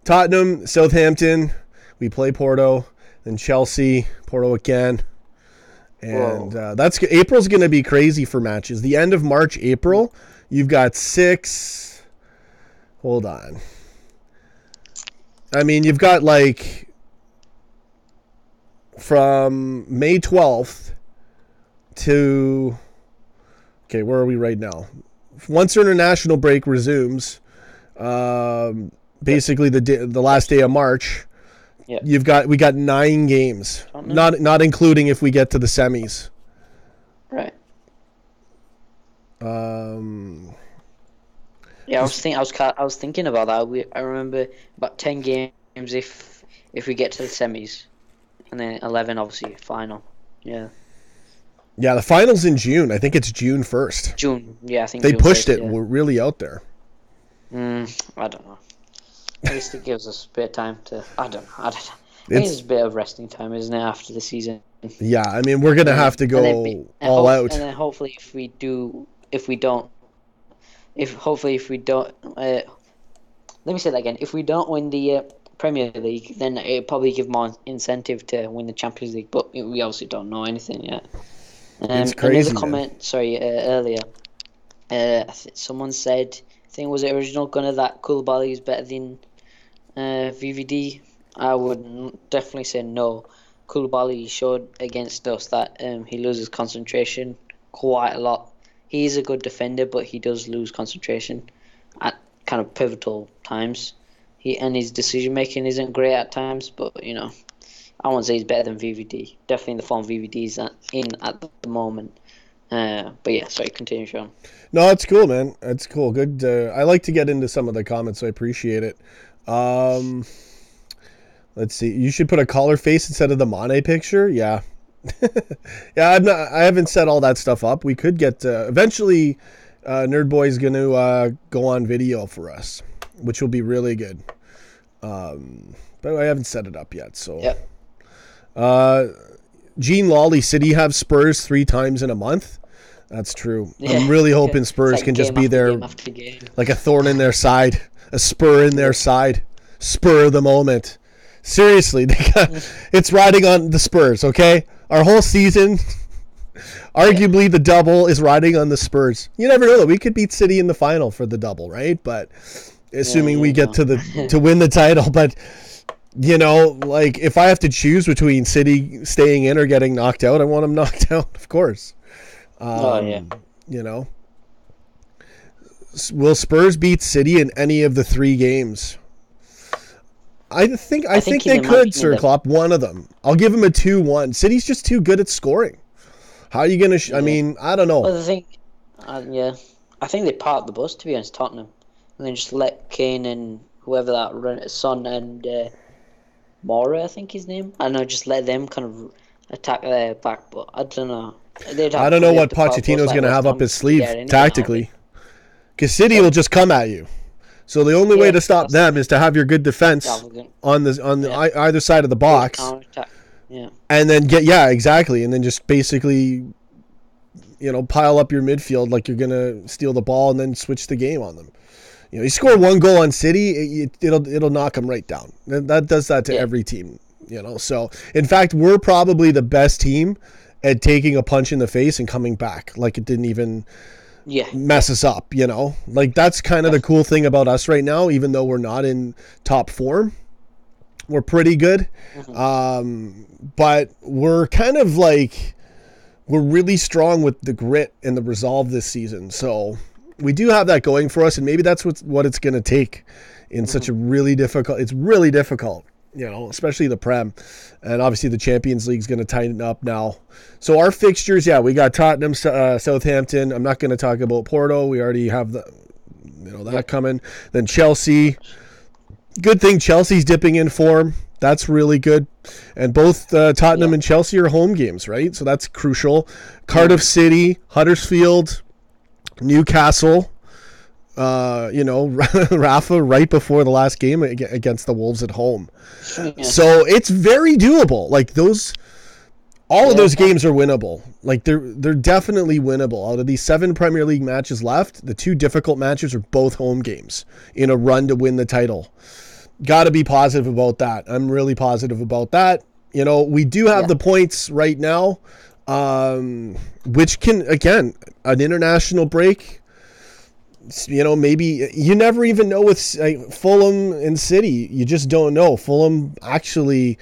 Tottenham, Southampton, we play Porto, then Chelsea, Porto again, and April's gonna be crazy for matches. The end of March, April, you've got 6. Hold on. I mean, you've got from May 12th to, okay, where are we right now? Once the international break resumes, basically the last day of March, yep. we got 9 games, not including if we get to the semis. Right. Yeah, I was thinking about that. I remember about 10 games if we get to the semis, and then 11 obviously final. Yeah. Yeah, the final's in June. I think it's June 1st. June. Yeah, I think they June pushed 1st, it. Yeah. We're really out there. I don't know. At least it gives us a bit of time to. I don't know. I think it's a bit of resting time, isn't it, after the season? Yeah, I mean, we're gonna have to go all out. And then hopefully, if we don't, let me say that again. If we don't win the Premier League, then it'll probably give more incentive to win the Champions League. But we obviously don't know anything yet. It's crazy. Another comment, earlier. Someone said, I think it was the original Gunner, that Koulibaly is better than VVD. I would definitely say no. Koulibaly showed against us that he loses concentration quite a lot. He is a good defender, but he does lose concentration at kind of pivotal times. His decision making isn't great at times, but I won't say he's better than VVD. Definitely in the form VVD is in at the moment. But yeah, sorry, continue, Sean. No, that's cool, man. That's cool. Good. I like to get into some of the comments, so I appreciate it. Let's see. You should put a collar face instead of the Mane picture. Yeah. Yeah, I haven't set all that stuff up. We could get eventually. Nerd Boy's going to go on video for us, which will be really good. But I haven't set it up yet. So. Yep. Gene Lawley, City have Spurs 3 times in a month. That's true. Yeah. I'm really hoping Spurs can just be there like a thorn in their side, a spur in their side, spur of the moment. Seriously, it's riding on the Spurs, okay? Our whole season, arguably the double is riding on the Spurs. You never know. We could beat City in the final for the double, right? But assuming we get to win the title, but if I have to choose between City staying in or getting knocked out, I want them knocked out, of course. Will Spurs beat City in any of the 3 games? I think they could, Sir Klopp, one of them. I'll give them a 2-1. City's just too good at scoring. How are you going to... I mean, I don't know. Well, I think they parked the bus, to be honest, Tottenham. And then just let Kane and whoever that Son and Mora, I think his name. I don't know, just let them kind of attack their back. But I don't know. I don't know what Pochettino's going to have up his sleeve tactically. Because City will just come at you. So the only way to stop them is to have your good defense on either side of the box. Yeah. And then exactly. And then just basically, pile up your midfield like you're going to steal the ball and then switch the game on them. You score one goal on City, it'll knock them right down. That does that to every team, So, in fact, we're probably the best team at taking a punch in the face and coming back like it didn't even mess us up, Like, that's kind of the cool thing about us right now, even though we're not in top form. We're pretty good. But we're kind of like, we're really strong with the grit and the resolve this season. So we do have that going for us, and maybe that's what it's going to take in such a really difficult, it's really difficult, especially the Prem. And obviously the Champions League is going to tighten up now. So our fixtures, we got Tottenham, Southampton. I'm not going to talk about Porto. We already have that coming. Then Chelsea. Good thing Chelsea's dipping in form. That's really good. And both Tottenham and Chelsea are home games, right? So that's crucial. Cardiff City, Huddersfield, Newcastle, Rafa right before the last game against the Wolves at home. So it's very doable. Like all of those games are winnable. Like they're definitely winnable. Out of these 7 Premier League matches left, the 2 difficult matches are both home games in a run to win the title. Got to be positive about that. I'm really positive about that. We do have the points right now. Which can, again, an international break, maybe you never even know with Fulham and City. You just don't know. Fulham actually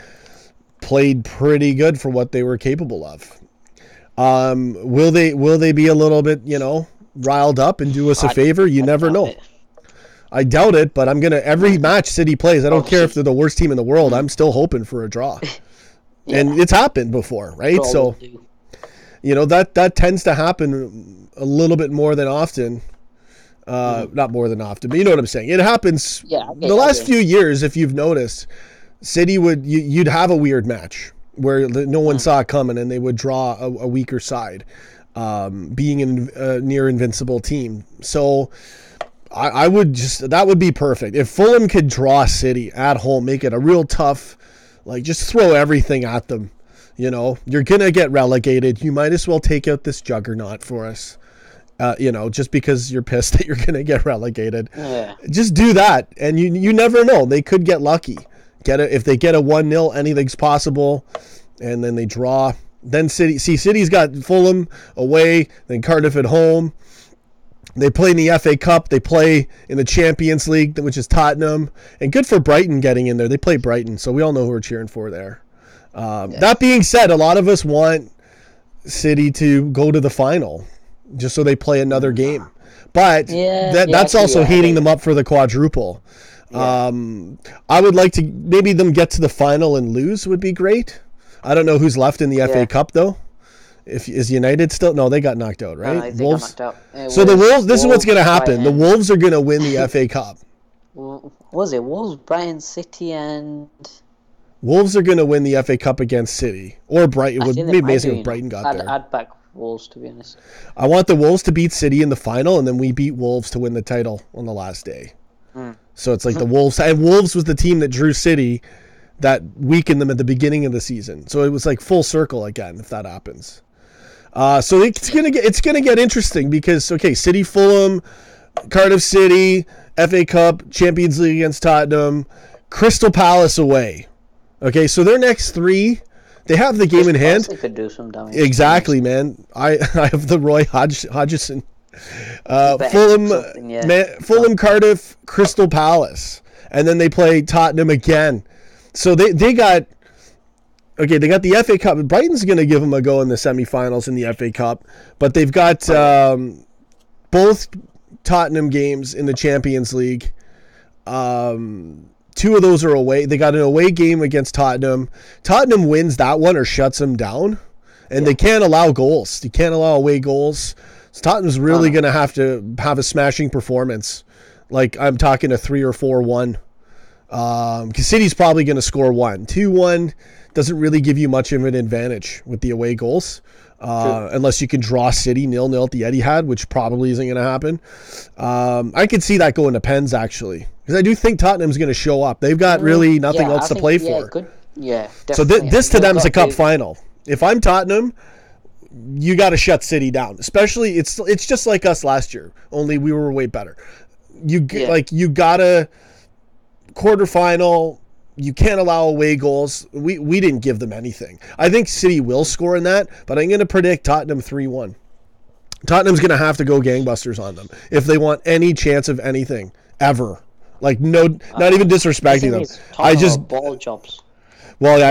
played pretty good for what they were capable of. Will they be a little bit, riled up and do us a favor? You never know. I doubt it, but I'm going to, every match City plays, I don't care if they're the worst team in the world, I'm still hoping for a draw. And it's happened before, right? So that tends to happen a little bit more than often. Not more than often, but you know what I'm saying. It happens. The last few years, if you've noticed, City you'd have a weird match where no one saw it coming, and they would draw a weaker side, being a near invincible team. So I would that would be perfect if Fulham could draw City at home, make it a real tough, just throw everything at them. You're going to get relegated. You might as well take out this juggernaut for us, just because you're pissed that you're going to get relegated. Just do that. And you never know. They could get lucky. If they get a 1-0, anything's possible. And then they draw. Then City's got Fulham away, then Cardiff at home. They play in the FA Cup. They play in the Champions League, which is Tottenham. And good for Brighton getting in there. They play Brighton, so we all know who we're cheering for there. That being said, a lot of us want City to go to the final just so they play another game. But that's also heating them up for the quadruple. I would like to maybe them get to the final and lose would be great. I don't know who's left in the FA Cup though. Is United still? No, they got knocked out, right? No, Wolves. Got knocked out. So the Wolves. This is what's going to happen. The Wolves are going to win the FA Cup. Was it Wolves, Brighton, City, and Wolves are going to win the FA Cup against City or Brighton? It would be amazing if Brighton got there. I'd back Wolves, to be honest. I want the Wolves to beat City in the final, and then we beat Wolves to win the title on the last day. So it's like the Wolves. And Wolves was the team that drew City that weakened them at the beginning of the season. So it was like full circle again if that happens. So it's gonna get interesting because City, Fulham, Cardiff City, FA Cup, Champions League against Tottenham, Crystal Palace away. Okay, so their next 3, they have the game in hand. They could do some damage. Exactly, man. I have the Roy Hodgson. Fulham, Cardiff, Crystal Palace, and then they play Tottenham again. So they got. Okay, they got the FA Cup. Brighton's going to give them a go in the semifinals in the FA Cup, but they've got both Tottenham games in the Champions League. 2 of those are away. They got an away game against Tottenham. Tottenham wins that one or shuts them down, and they can't allow goals. You can't allow away goals. So Tottenham's really going to have a smashing performance. Like I'm talking a 3 or 4-1. Because City's probably going to score 1. 2-1 doesn't really give you much of an advantage with the away goals. unless you can draw City 0-0 at the Etihad, which probably isn't going to happen. I could see that going to pens, actually, because I do think Tottenham's going to show up. They've got really nothing else to play for. So this to them is a cup final. If I'm Tottenham, you got to shut City down. Especially, it's just like us last year, only we were way better. You got to quarterfinal. You can't allow away goals. We didn't give them anything. I think City will score in that, but I'm going to predict Tottenham 3-1. Tottenham's going to have to go gangbusters on them if they want any chance of anything ever. Like, no, not even disrespecting them. I just ball jobs. Well,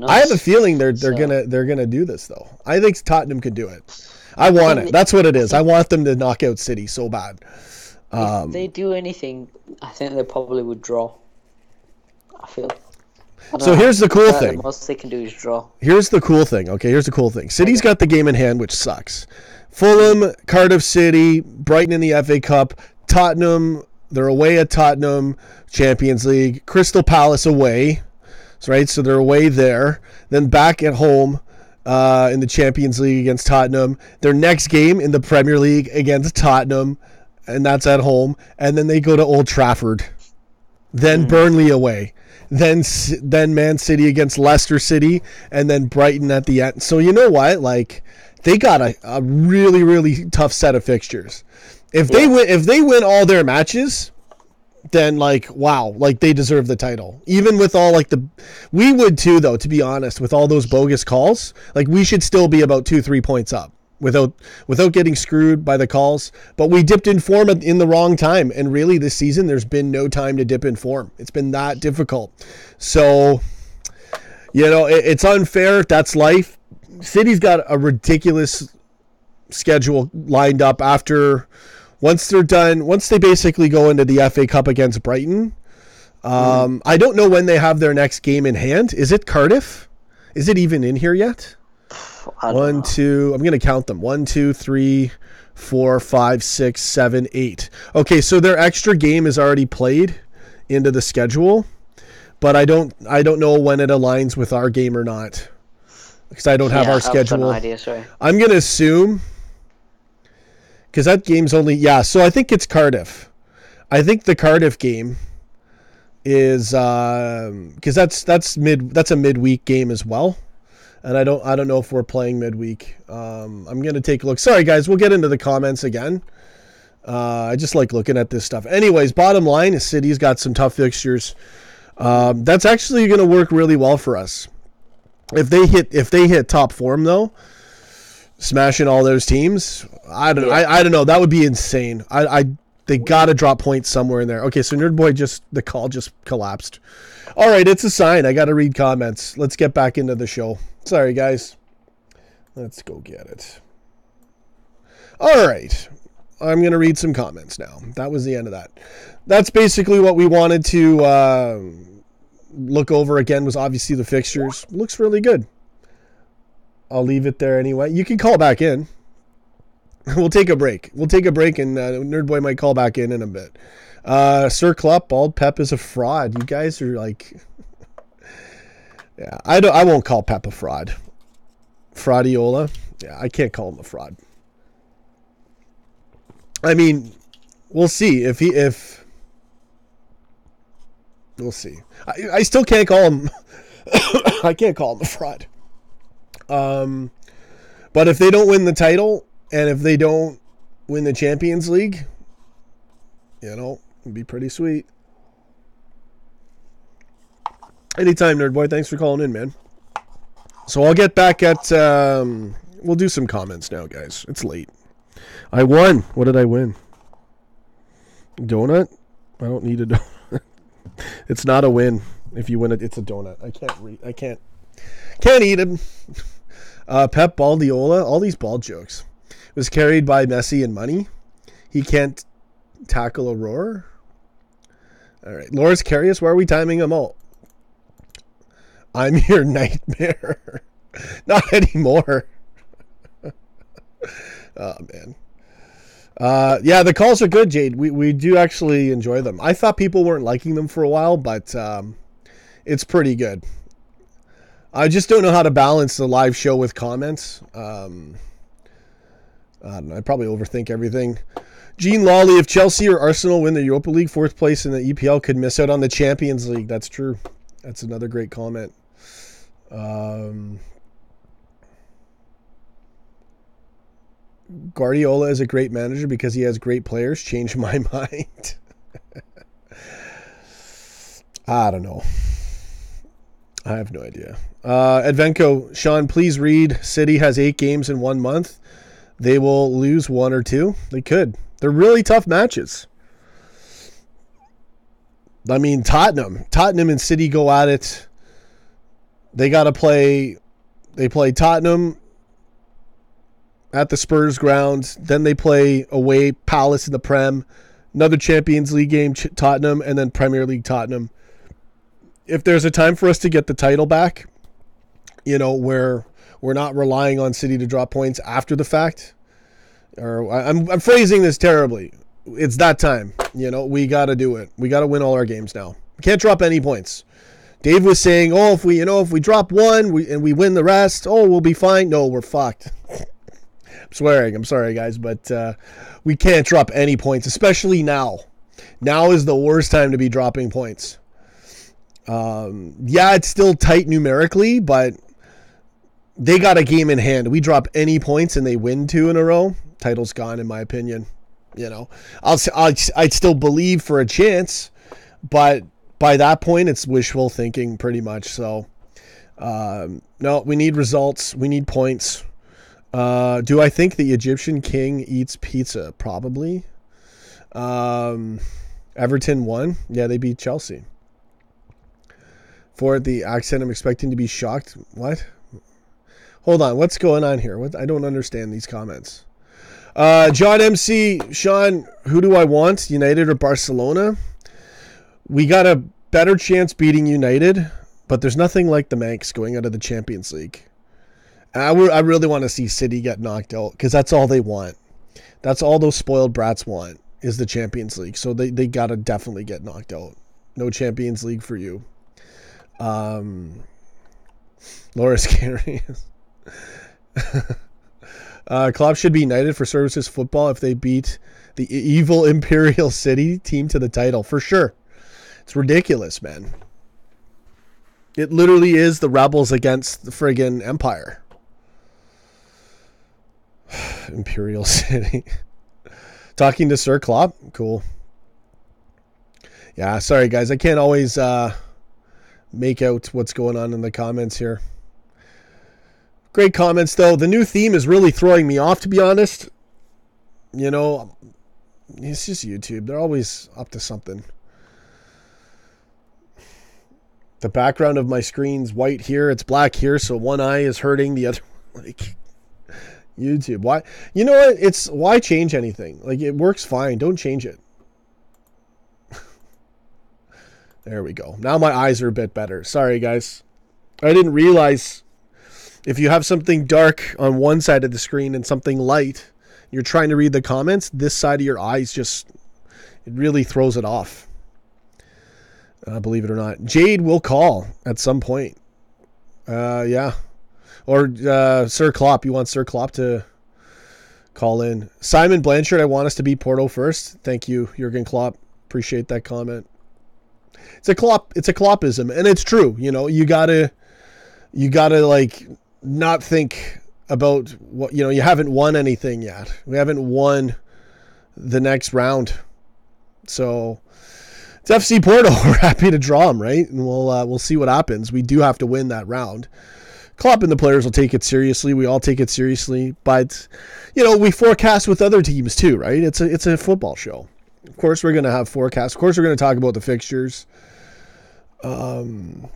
I have a feeling they're gonna do this though. I think Tottenham could do it. I want it. That's what it is. I want them to knock out City so bad. If they do anything, I think they probably would draw. I feel. So here's the cool thing. The most they can do is draw. Here's the cool thing. Okay, here's the cool thing. City's got the game in hand, which sucks. Fulham, Cardiff City, Brighton in the FA Cup, Tottenham. They're away at Tottenham, Champions League. Crystal Palace away. Right, so they're away there. Then back at home in the Champions League against Tottenham. Their next game in the Premier League against Tottenham, and that's at home. And then they go to Old Trafford. Then Burnley away. Then Man City against Leicester City, and then Brighton at the end. So you know what? Like, they got a really, really tough set of fixtures. If they win all their matches, then wow, they deserve the title. Even with all we would too, though, to be honest, with all those bogus calls, we should still be about 2-3 points up without getting screwed by the calls. But we dipped in form in the wrong time, and really this season there's been no time to dip in form. It's been that difficult. So it's unfair. That's life. City's got a ridiculous schedule lined up after. Once they basically go into the FA Cup against Brighton, I don't know when they have their next game in hand. Is it Cardiff? Is it even in here yet? I'm going to count them. 1, 2, 3, 4, 5, 6, 7, 8. Okay, so their extra game is already played into the schedule, but I don't know when it aligns with our game or not, because I don't have our schedule. No idea, sorry. I'm going to assume, because that game's only, so I think it's Cardiff. I think the Cardiff game is because that's a midweek game as well, and I don't know if we're playing midweek. I'm gonna take a look. Sorry guys, we'll get into the comments again. I just like looking at this stuff. Anyways, bottom line is City's got some tough fixtures. That's actually gonna work really well for us if they hit top form though. Smashing all those teams, I don't know. That would be insane. They gotta drop points somewhere in there. Okay, so Nerd Boy the call just collapsed. All right, it's a sign. I gotta read comments. Let's get back into the show. Sorry guys. Let's go get it. All right, I'm gonna read some comments now. That was the end of that. That's basically what we wanted to look over again. Was obviously the fixtures. Looks really good. I'll leave it there anyway. You can call back in. We'll take a break. And Nerd Boy might call back in a bit. Sir Klopp, Bald Pep is a fraud. You guys are yeah. I won't call Pep a fraud. Fraudiola. Yeah, I can't call him a fraud. I mean, we'll see we'll see. I still can't call him. I can't call him a fraud. But if they don't win the title and if they don't win the Champions League, it'd be pretty sweet. Anytime, Nerd Boy. Thanks for calling in, man. So I'll get back at, we'll do some comments now, guys. It's late. I won. What did I win? Donut? I don't need a donut. It's not a win. If you win it, it's a donut. I can't eat him. Pep Baldiola, all these bald jokes. Was carried by Messi and money. He can't tackle a roar. All right. Loris Karius, why are we timing him out? I'm your nightmare. Not anymore. Oh, man. Yeah, the calls are good, Jade. We do actually enjoy them. I thought people weren't liking them for a while, but it's pretty good. I just don't know how to balance the live show with comments. I don't know. I probably overthink everything. Gene Lawley, if Chelsea or Arsenal win the Europa League, 4th place in the EPL could miss out on the Champions League. That's true. That's another great comment. Guardiola is a great manager because he has great players. Changed my mind. I don't know. I have no idea. Advenco, Sean, please read. City has 8 games in 1 month. They will lose 1 or 2. They could. They're really tough matches. I mean, Tottenham and City go at it. They got to play. They play Tottenham at the Spurs ground. Then they play away Palace in the Prem. Another Champions League game, Tottenham, and then Premier League Tottenham. If there's a time for us to get the title back, where we're not relying on City to drop points after the fact, or I'm phrasing this terribly. It's that time. We got to do it. We got to win all our games now. We can't drop any points. Dave was saying, if we drop 1 and we win the rest, we'll be fine. No, we're fucked. I'm swearing. I'm sorry, guys, but we can't drop any points, especially now. Now is the worst time to be dropping points. It's still tight numerically, but they got a game in hand. We drop any points and they win 2 in a row. Title's gone, in my opinion. I'd still believe for a chance, but by that point, it's wishful thinking pretty much. So, no, we need results. We need points. Do I think the Egyptian king eats pizza? Probably. Everton won. Yeah, they beat Chelsea. For the accent, I'm expecting to be shocked. What? Hold on. What's going on here? I don't understand these comments. John MC, Sean, who do I want? United or Barcelona? We got a better chance beating United, but there's nothing like the Manx going out of the Champions League. I really want to see City get knocked out because that's all they want. That's all those spoiled brats want is the Champions League. So they got to definitely get knocked out. No Champions League for you. Laura Scary. Klopp should be knighted for services football if they beat the evil Imperial City team to the title. For sure. It's ridiculous, man. It literally is the rebels against the friggin' Empire. Imperial City. Talking to Sir Klopp? Cool. Yeah, sorry guys. I can't always make out what's going on in the comments here. Great comments, though. The new theme is really throwing me off, to be honest. It's just YouTube. They're always up to something. The background of my screen's white here. It's black here, so one eye is hurting. The other one, YouTube. Why? You know what? Why change anything? It works fine. Don't change it. There we go. Now my eyes are a bit better. Sorry, guys. I didn't realize if you have something dark on one side of the screen and something light, you're trying to read the comments, this side of your eyes it really throws it off. Believe it or not. Jade will call at some point. Yeah. Or Sir Klopp. You want Sir Klopp to call in. Simon Blanchard, I want us to beat Porto first. Thank you, Jurgen Klopp. Appreciate that comment. It's a Kloppism, and it's true. You gotta not think about what, you haven't won anything yet. We haven't won the next round. So it's FC Porto. We're happy to draw them, right? And we'll see what happens. We do have to win that round. Klopp and the players will take it seriously. We all take it seriously, but we forecast with other teams too, right? It's a football show. Of course, we're going to have forecasts. Of course, we're going to talk about the fixtures. And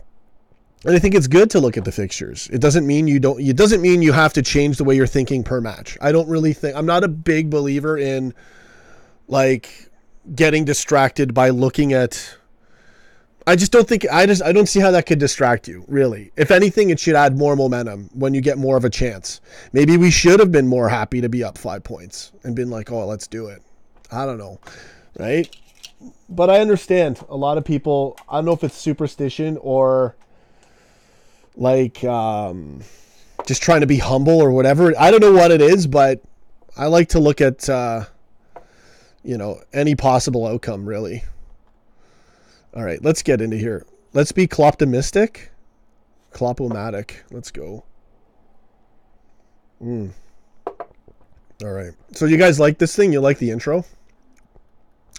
I think it's good to look at the fixtures. It doesn't mean you have to change the way you're thinking per match. I'm not a big believer in getting distracted by looking at. I don't see how that could distract you, really. If anything, it should add more momentum when you get more of a chance. Maybe we should have been more happy to be up 5 points and been like, oh, let's do it. I don't know. Right? But I understand a lot of people, I don't know if it's superstition or like just trying to be humble or whatever. I don't know what it is, but I like to look at any possible outcome, really. All right, let's get into here. Let's be Kloptomistic. Klopomatic. Let's go. All right. So you guys like this thing? You like the intro?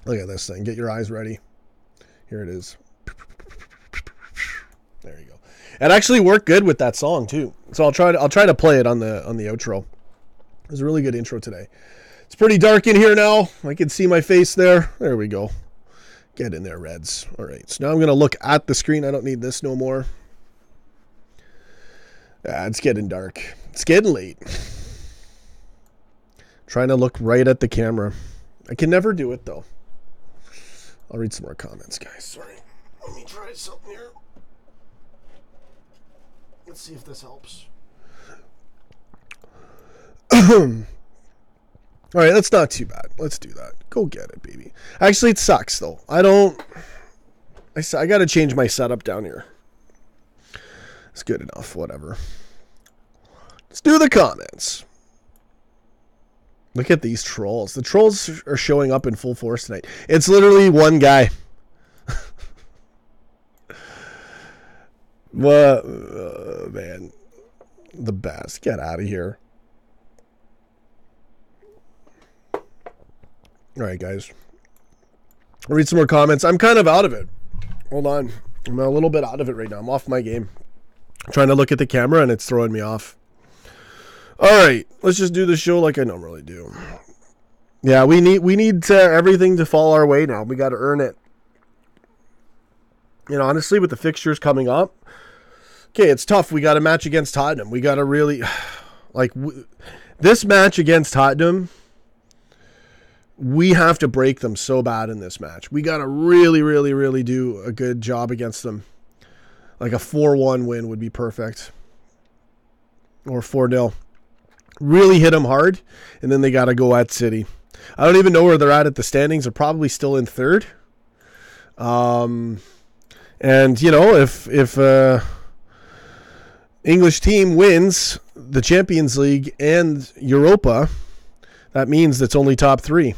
Look at this thing. Get your eyes ready. Here it is. There you go. It actually worked good with that song too. So I'll try to play it on the outro. It was a really good intro today. It's pretty dark in here now. I can see my face there. There we go. Get in there, Reds. All right. So now I'm going to look at the screen. I don't need this no more. Yeah, it's getting dark. It's getting late. Trying to look right at the camera. I can never do it though. I'll read some more comments, guys. Sorry. Let me try something here. Let's see if this helps. All right, that's not too bad. Let's do that. Go get it, baby. Actually, it sucks though. I got to change my setup down here. It's good enough. Whatever. Let's do the comments. Look at these trolls. The trolls are showing up in full force tonight. It's literally one guy. What? Man. The best. Get out of here. All right, guys. I'll read some more comments. I'm kind of out of it. Hold on. I'm a little bit out of it right now. I'm off my game. I'm trying to look at the camera and it's throwing me off. All right, let's just do the show like I normally do. Yeah, we need everything to fall our way now. We got to earn it. Honestly, with the fixtures coming up, okay, it's tough. We got a match against Tottenham. We got to really, this match against Tottenham, we have to break them so bad in this match. We got to really, really, really do a good job against them. Like a 4-1 win would be perfect. Or 4-0. Really hit them hard, and then they got to go at City. I don't even know where they're at the standings. They're probably still in third. And, if English team wins the Champions League and Europa, that means it's only top 3.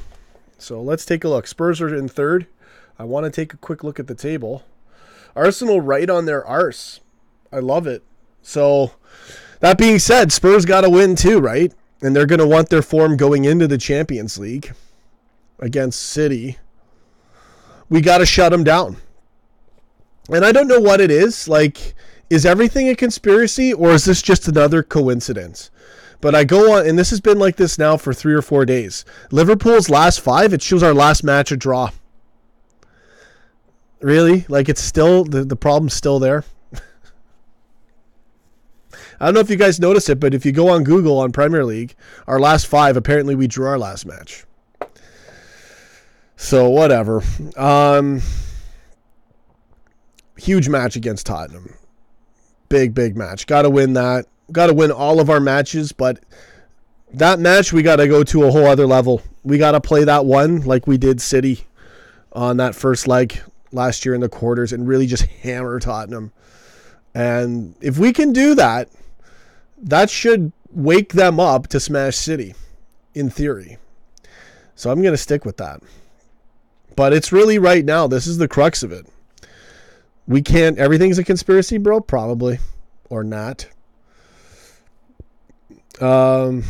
So let's take a look. Spurs are in third. I want to take a quick look at the table. Arsenal right on their arse. I love it. So that being said, Spurs got to win too, right? And they're going to want their form going into the Champions League against City. We got to shut them down. And I don't know what it is. Is everything a conspiracy or is this just another coincidence? But I go on, and this has been like this now for 3 or 4 days. Liverpool's last 5, it shows our last match a draw. Really? It's still, the problem's still there? I don't know if you guys noticed it, but if you go on Google on Premier League, our last 5, apparently we drew our last match. So, whatever. Huge match against Tottenham. Big match. Got to win that. Got to win all of our matches, but that match we got to go to a whole other level. We got to play that one like we did City on that first leg last year in the quarters and really just hammer Tottenham. And if we can do that, that should wake them up to smash City, in theory. So I'm going to stick with that. But it's really right now, this is the crux of it. We can't, everything's a conspiracy, bro? Probably. Or not. Yeah,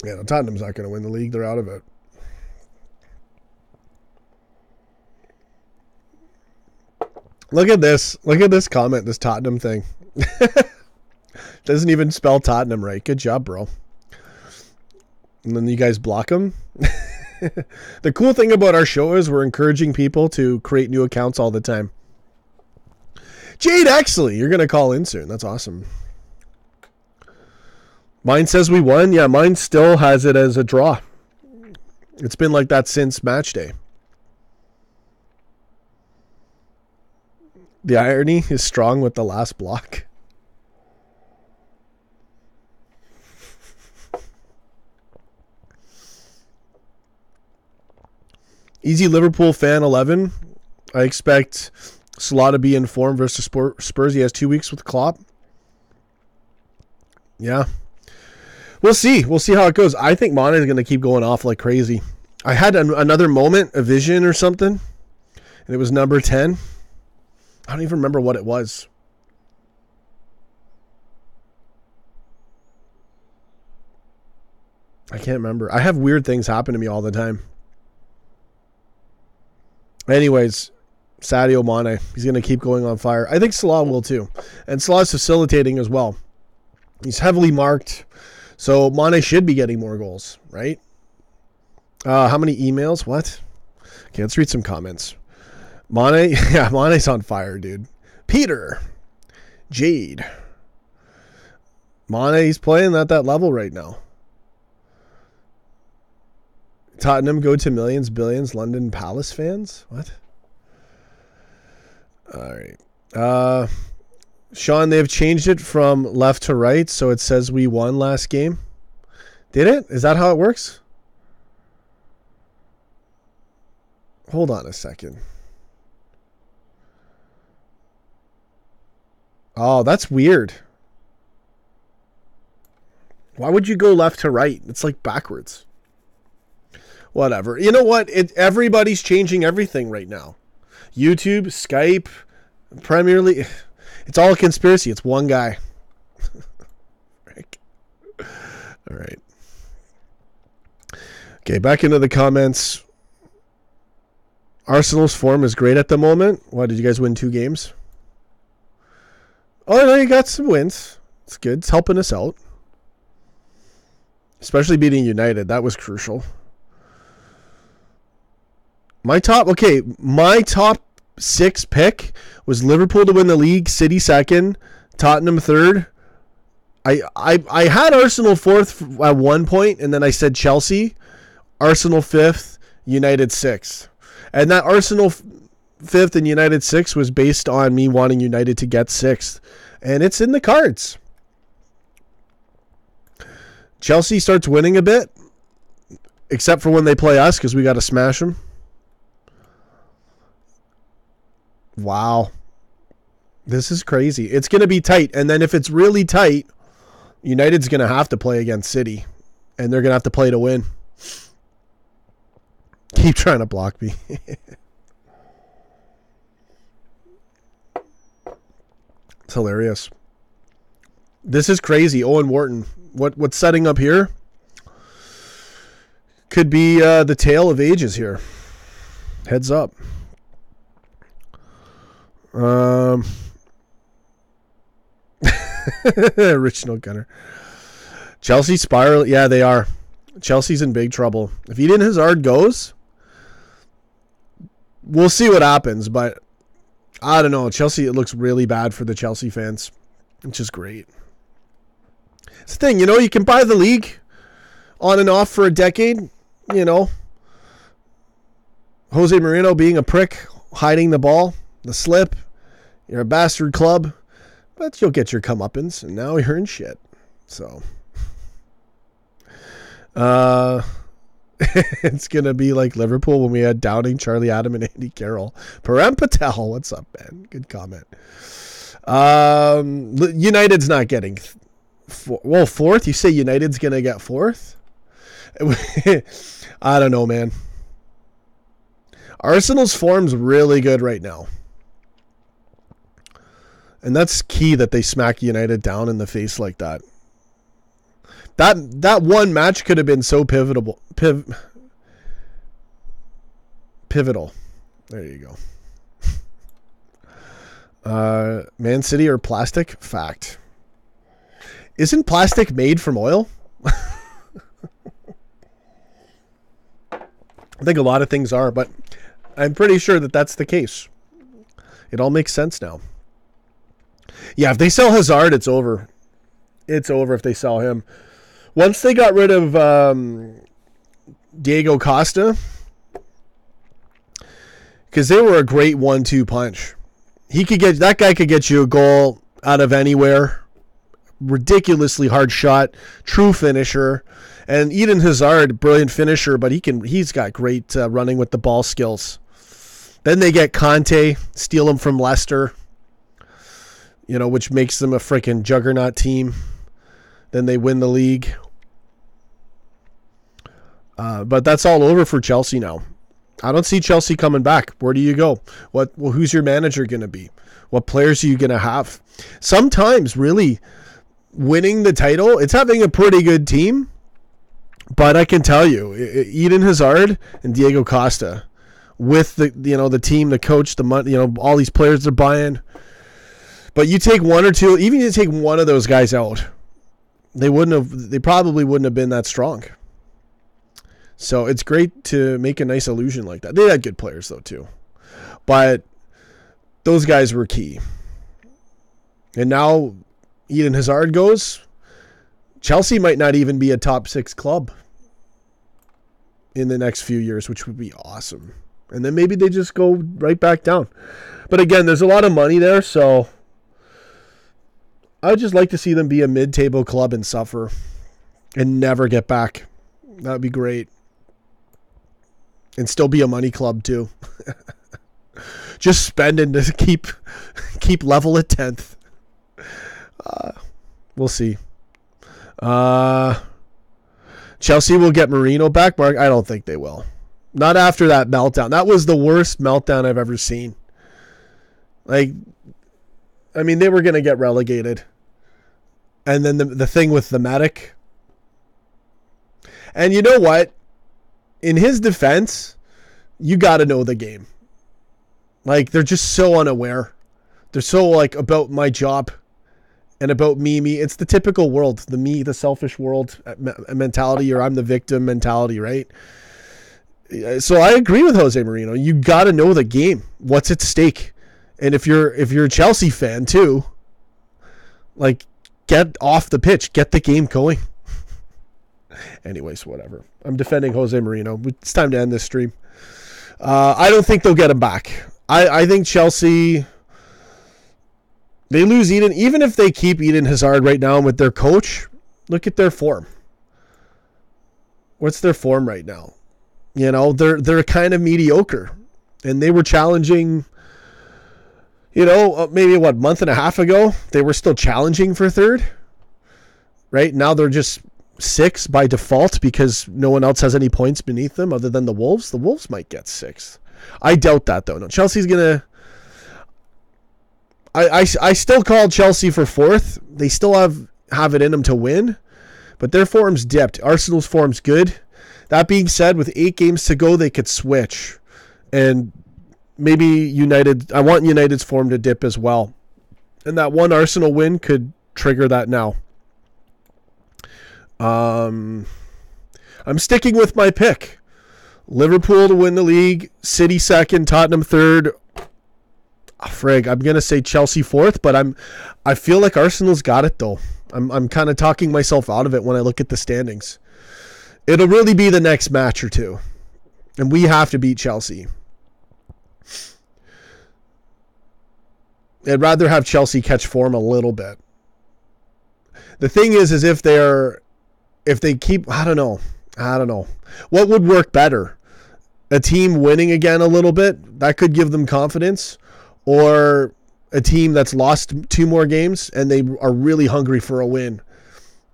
no, Tottenham's not going to win the league. They're out of it. Look at this. Look at this comment, this Tottenham thing. Doesn't even spell Tottenham right. Good job, bro. And then you guys block them. The cool thing about our show is we're encouraging people to create new accounts all the time. Jade Exley, you're going to call in soon. That's awesome. Mine says we won. Yeah, mine still has it as a draw. It's been like that since match day. The irony is strong with the last block. Easy Liverpool fan 11. I expect Salah to be in form versus Spurs. He has 2 weeks with Klopp. Yeah. We'll see. We'll see how it goes. I think Mane is going to keep going off like crazy. I had another moment, a vision or something, and it was number 10. I don't even remember what it was. I can't remember. I have weird things happen to me all the time. Anyways, Sadio Mane, he's going to keep going on fire. I think Salah will too. And Salah's facilitating as well. He's heavily marked. So Mane should be getting more goals, right? How many emails? What? Okay, let's read some comments. Mane, yeah, Mane's on fire, dude. Peter, Jade. Mane, he's playing at that level right now. Tottenham go to millions, billions, London Palace fans? What? All right. Sean, they have changed it from left to right, so it says we won last game. Did it? Is that how it works? Hold on a second. Oh, that's weird. Why would you go left to right? It's like backwards. Whatever. You know what? Everybody's changing everything right now. YouTube, Skype, Premier League. It's all a conspiracy. It's one guy. All right. Okay, back into the comments. Arsenal's form is great at the moment. What, did you guys win 2 games? Oh, no, you got some wins. It's good. It's helping us out. Especially beating United. That was crucial. My top 6 pick was Liverpool to win the league, City second, Tottenham third. I had Arsenal fourth at one point, and then I said Chelsea, Arsenal fifth, United sixth. And that Arsenal fifth and United sixth was based on me wanting United to get sixth. And it's in the cards. Chelsea starts winning a bit, except for when they play us, because we got to smash them. Wow. This is crazy. It's going to be tight. And then if it's really tight, United's going to have to play against City. And they're going to have to play to win. Keep trying to block me. It's hilarious. This is crazy. Owen Wharton. What's setting up here could be the tale of ages here. Heads up. Rich no gunner. Chelsea spiral. Yeah, they are. Chelsea's in big trouble. If Eden Hazard goes, we'll see what happens. But I don't know. Chelsea, it looks really bad for the Chelsea fans, which is great. It's the thing, you can buy the league on and off for a decade. Jose Mourinho being a prick, hiding the ball. The slip, you're a bastard club, but you'll get your comeuppance, and now you're in shit. So, it's gonna be like Liverpool when we had Downing, Charlie Adam, and Andy Carroll. Param Patel, what's up, man? Good comment. United's not getting fourth. You say United's gonna get fourth? I don't know, man. Arsenal's form's really good right now. And that's key that they smack United down in the face like that. That one match could have been so pivotal. Pivotal. There you go. Man City or plastic? Fact. Isn't plastic made from oil? I think a lot of things are, but I'm pretty sure that that's the case. It all makes sense now. Yeah, if they sell Hazard, it's over. It's over if they sell him. Once they got rid of Diego Costa, because they were a great 1-2 punch. That guy could get you a goal out of anywhere. Ridiculously hard shot, true finisher. And Eden Hazard, brilliant finisher, but he's got great running with the ball skills. Then they get Conte, steal him from Leicester, which makes them a freaking juggernaut team. Then they win the league. But that's all over for Chelsea now. I don't see Chelsea coming back. Where do you go? Who's your manager going to be? What players are you going to have? Sometimes, really, winning the title, it's having a pretty good team. But I can tell you, Eden Hazard and Diego Costa, with the team, the coach, the money, all these players they're buying. But you take one or two, even you take one of those guys out, they probably wouldn't have been that strong. So it's great to make a nice illusion like that. They had good players though too, but those guys were key. And now Eden Hazard goes. Chelsea might not even be a top 6 club in the next few years, which would be awesome. And then maybe they just go right back down. But again, there's a lot of money there, so I'd just like to see them be a mid-table club and suffer and never get back. That would be great. And still be a money club too. Just spending to keep level at 10th. We'll see. Chelsea will get Mourinho back, Mark. I don't think they will. Not after that meltdown. That was the worst meltdown I've ever seen. They were going to get relegated. And then the thing with the medic. And you know what? In his defense, you got to know the game. They're just so unaware. They're so about my job and about me. It's the typical world, the selfish world mentality, or I'm the victim mentality, right? So I agree with Jose Mourinho. You got to know the game. What's at stake? And if you're a Chelsea fan too, get off the pitch, get the game going. Anyways, whatever. I'm defending Jose Mourinho. It's time to end this stream. I don't think they'll get him back. I think Chelsea, they lose Eden. Even if they keep Eden Hazard right now with their coach, look at their form. What's their form right now? They're kind of mediocre. And they were challenging, maybe a month and a half ago, they were still challenging for third. Right? Now they're just 6 by default because no one else has any points beneath them other than the Wolves. The Wolves might get 6th. I doubt that though. No, Chelsea's gonna. I still call Chelsea for 4th. They still have it in them to win, but their form's dipped. Arsenal's form's good. That being said, with 8 games to go, they could switch, and maybe United. I want United's form to dip as well, and that one Arsenal win could trigger that now. I'm sticking with my pick. Liverpool to win the league, City 2nd, Tottenham 3rd. Frig, I'm gonna say Chelsea 4th, but I feel like Arsenal's got it though. I'm kind of talking myself out of it when I look at the standings. It'll really be the next match or two, and we have to beat Chelsea. I'd rather have Chelsea catch form a little bit. The thing is if they keep, I don't know. What would work better? A team winning again a little bit, that could give them confidence, or a team that's lost 2 more games and they are really hungry for a win.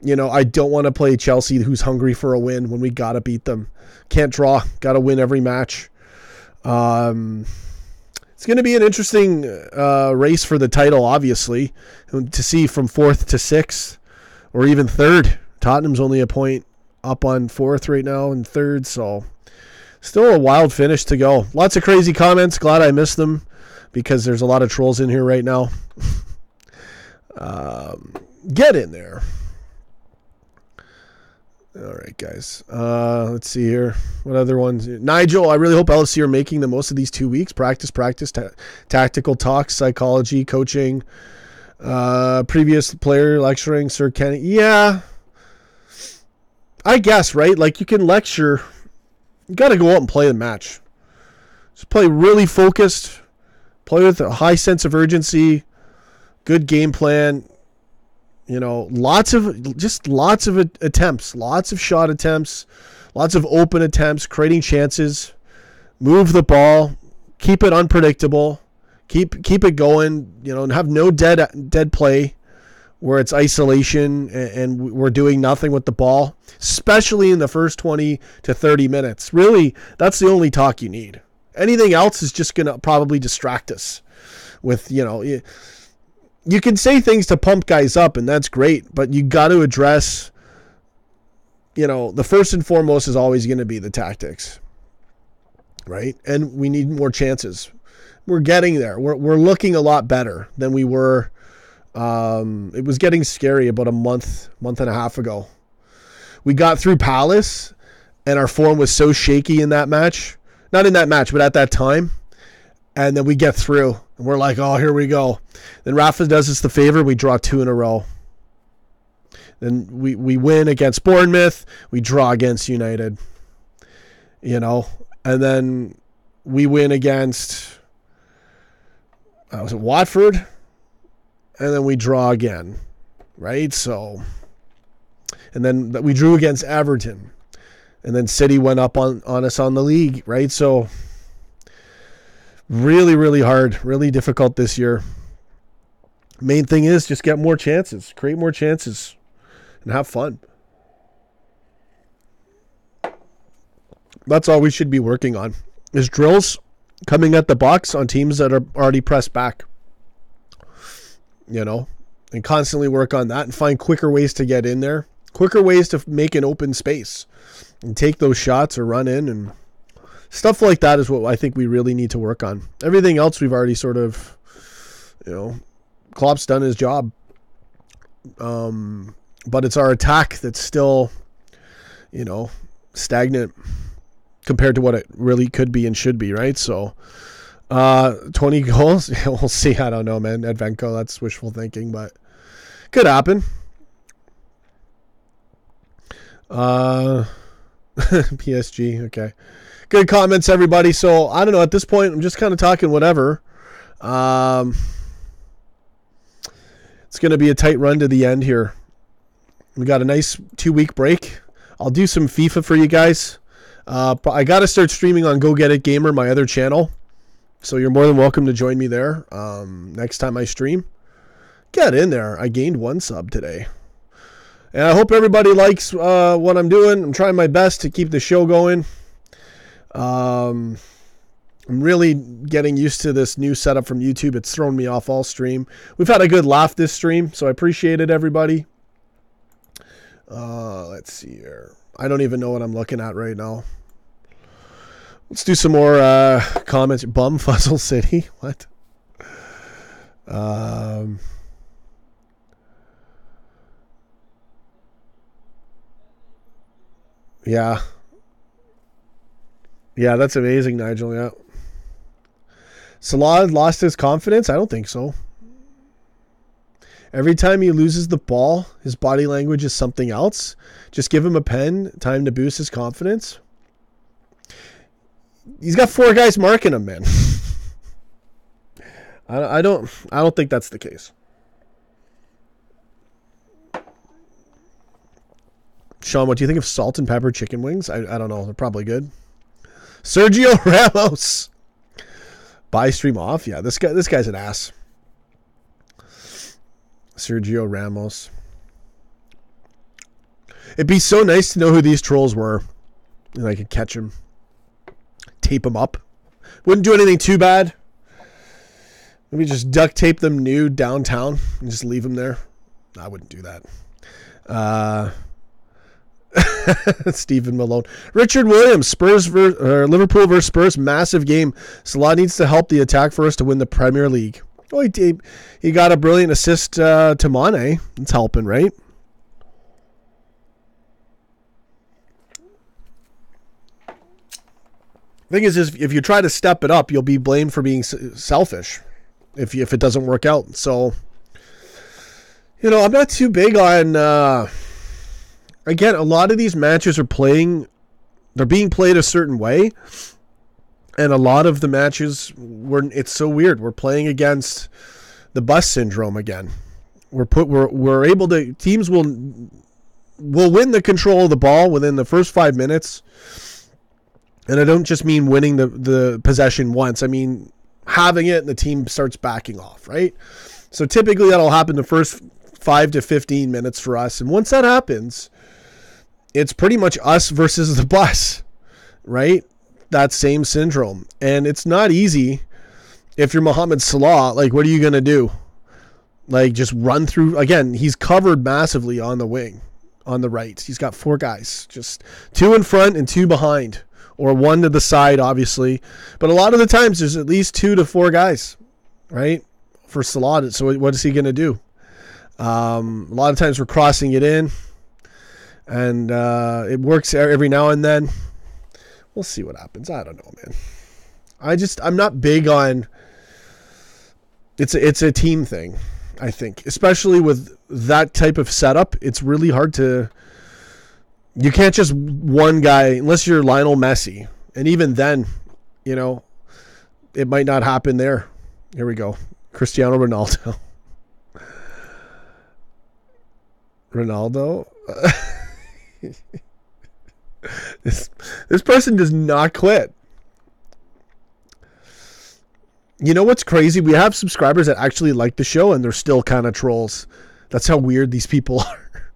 I don't want to play Chelsea who's hungry for a win when we got to beat them. Can't draw, got to win every match. It's going to be an interesting race for the title, obviously, to see from 4th to 6th or even 3rd. Tottenham's only a point up on 4th right now and 3rd, so still a wild finish to go. Lots of crazy comments. Glad I missed them because there's a lot of trolls in here right now. Get in there. All right, guys. Let's see here. What other ones? Nigel, I really hope LFC are making the most of these 2 weeks. Practice, tactical talks, psychology, coaching, previous player lecturing, Sir Kenny. Yeah. I guess, right? You can lecture. You got to go out and play the match. Just play really focused. Play with a high sense of urgency. Good game plan. Lots of attempts. Lots of shot attempts. Lots of open attempts. Creating chances. Move the ball. keep it unpredictable, keep it going, and have no dead play where it's isolation and we're doing nothing with the ball, especially in the first 20 to 30 minutes. Really, that's the only talk you need. Anything else is just going to probably distract us with, you can say things to pump guys up, and that's great, but you got to address, the first and foremost is always going to be the tactics, right? And we need more chances. We're getting there. We're looking a lot better than we were. It was getting scary about a month and a half ago. We got through Palace, and our form was so shaky in that match. Not in that match, but at that time. And then we get through, and we're like, oh, here we go. Then Rafa does us the favor. We draw 2 in a row. Then we win against Bournemouth. We draw against United. And then we win against, was it Watford? And then we draw again, right? So, and then we drew against Everton. And then City went up on us on the league, right? So, really, really hard, really difficult this year. Main thing is just get more chances, create more chances, and have fun. That's all we should be working on, is drills coming at the box on teams that are already pressed back. And constantly work on that and find quicker ways to get in there, quicker ways to make an open space and take those shots or run in, and stuff like that is what I think we really need to work on. Everything else we've already sort of, Klopp's done his job. But it's our attack that's still, stagnant compared to what it really could be and should be, right? So, 20 goals, we'll see. I don't know, man. Advenko, that's wishful thinking, but could happen. PSG, okay. Good comments, everybody. So, I don't know. At this point, I'm just kind of talking whatever. It's going to be a tight run to the end here. We got a nice 2-week break. I'll do some FIFA for you guys. I got to start streaming on Go Get It Gamer, my other channel. So you're more than welcome to join me there next time I stream. Get in there. I gained 1 sub today. And I hope everybody likes what I'm doing. I'm trying my best to keep the show going. I'm really getting used to this new setup from YouTube. It's thrown me off all stream. We've had a good laugh this stream, so I appreciate it, everybody. Let's see here. I don't even know what I'm looking at right now. Let's do some more comments. Bum Fuzzle City. What? Yeah. Yeah, that's amazing, Nigel. Yeah. Salah lost his confidence? I don't think so. Every time he loses the ball, his body language is something else. Just give him a pen, time to boost his confidence. He's got 4 guys marking him, man. I don't think that's the case. Sean, what do you think of salt and pepper chicken wings? I don't know. They're probably good. Sergio Ramos. Buy stream off. Yeah, this guy's an ass. Sergio Ramos. It'd be so nice to know who these trolls were, and I could catch them, tape them up. Wouldn't do anything too bad. Maybe just duct tape them nude downtown and just leave them there. I wouldn't do that. Stephen Malone. Richard Williams, Liverpool versus Spurs, massive game. Salah needs to help the attack for us to win the Premier League. Oh, he got a brilliant assist to Mane. It's helping, right? Thing is if you try to step it up, you'll be blamed for being selfish if it doesn't work out. So, I'm not too big on... Again, a lot of these matches they're being played a certain way, and a lot of the matches it's so weird. We're playing against the bus syndrome again. We're able to, teams will win the control of the ball within the first 5 minutes, And I don't just mean winning the possession once. I mean having it and the team starts backing off, right? So typically that'll happen the first 5 to 15 minutes for us. And once that happens, it's pretty much us versus the bus, right? That same syndrome. And it's not easy if you're Mohamed Salah. Like, what are you going to do? Like, just run through. Again, he's covered massively on the wing, on the right. He's got 4 guys, just 2 in front and 2 behind, or 1 to the side, obviously. But a lot of the times there's at least 2 to 4 guys, right, for Salah. So what is he going to do? A lot of times we're crossing it in, and it works every now and then. We'll see what happens. I don't know, man. I'm not big on. It's a team thing, I think, especially with that type of setup. It's really hard to. You can't just one guy, unless you're Lionel Messi, and even then, it might not happen there. Here we go, Cristiano Ronaldo. This person does not quit. You know what's crazy? We have subscribers that actually like the show and they're still kind of trolls. That's how weird these people are.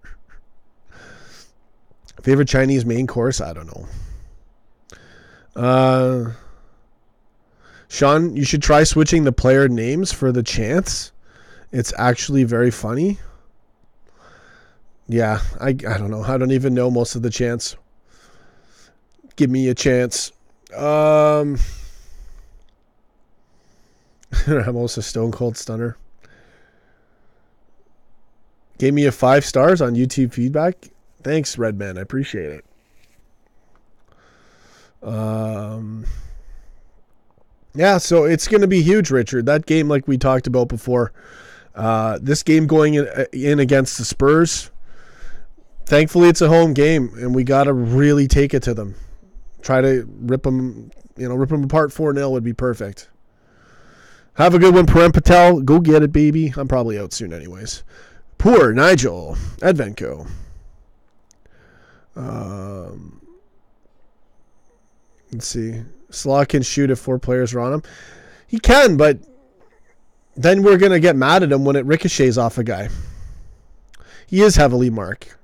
Favorite Chinese main course? I don't know. Sean, you should try switching the player names for the chants. It's actually very funny. Yeah, I don't know. I don't even know most of the chants. Give me a chance. Ramos a Stone Cold Stunner. Gave me a 5 stars on YouTube feedback. Thanks, Redman. I appreciate it. Yeah, so it's going to be huge, Richard. That game, like we talked about before, this game going in against the Spurs, thankfully it's a home game, and we got to really take it to them. Try to rip them apart 4-0 would be perfect. Have a good one, Parem Patel. Go get it, baby. I'm probably out soon anyways. Poor Nigel. Advenco. Let's see. Salah can shoot if 4 players are on him. He can, but then we're going to get mad at him when it ricochets off a guy. He is heavily marked.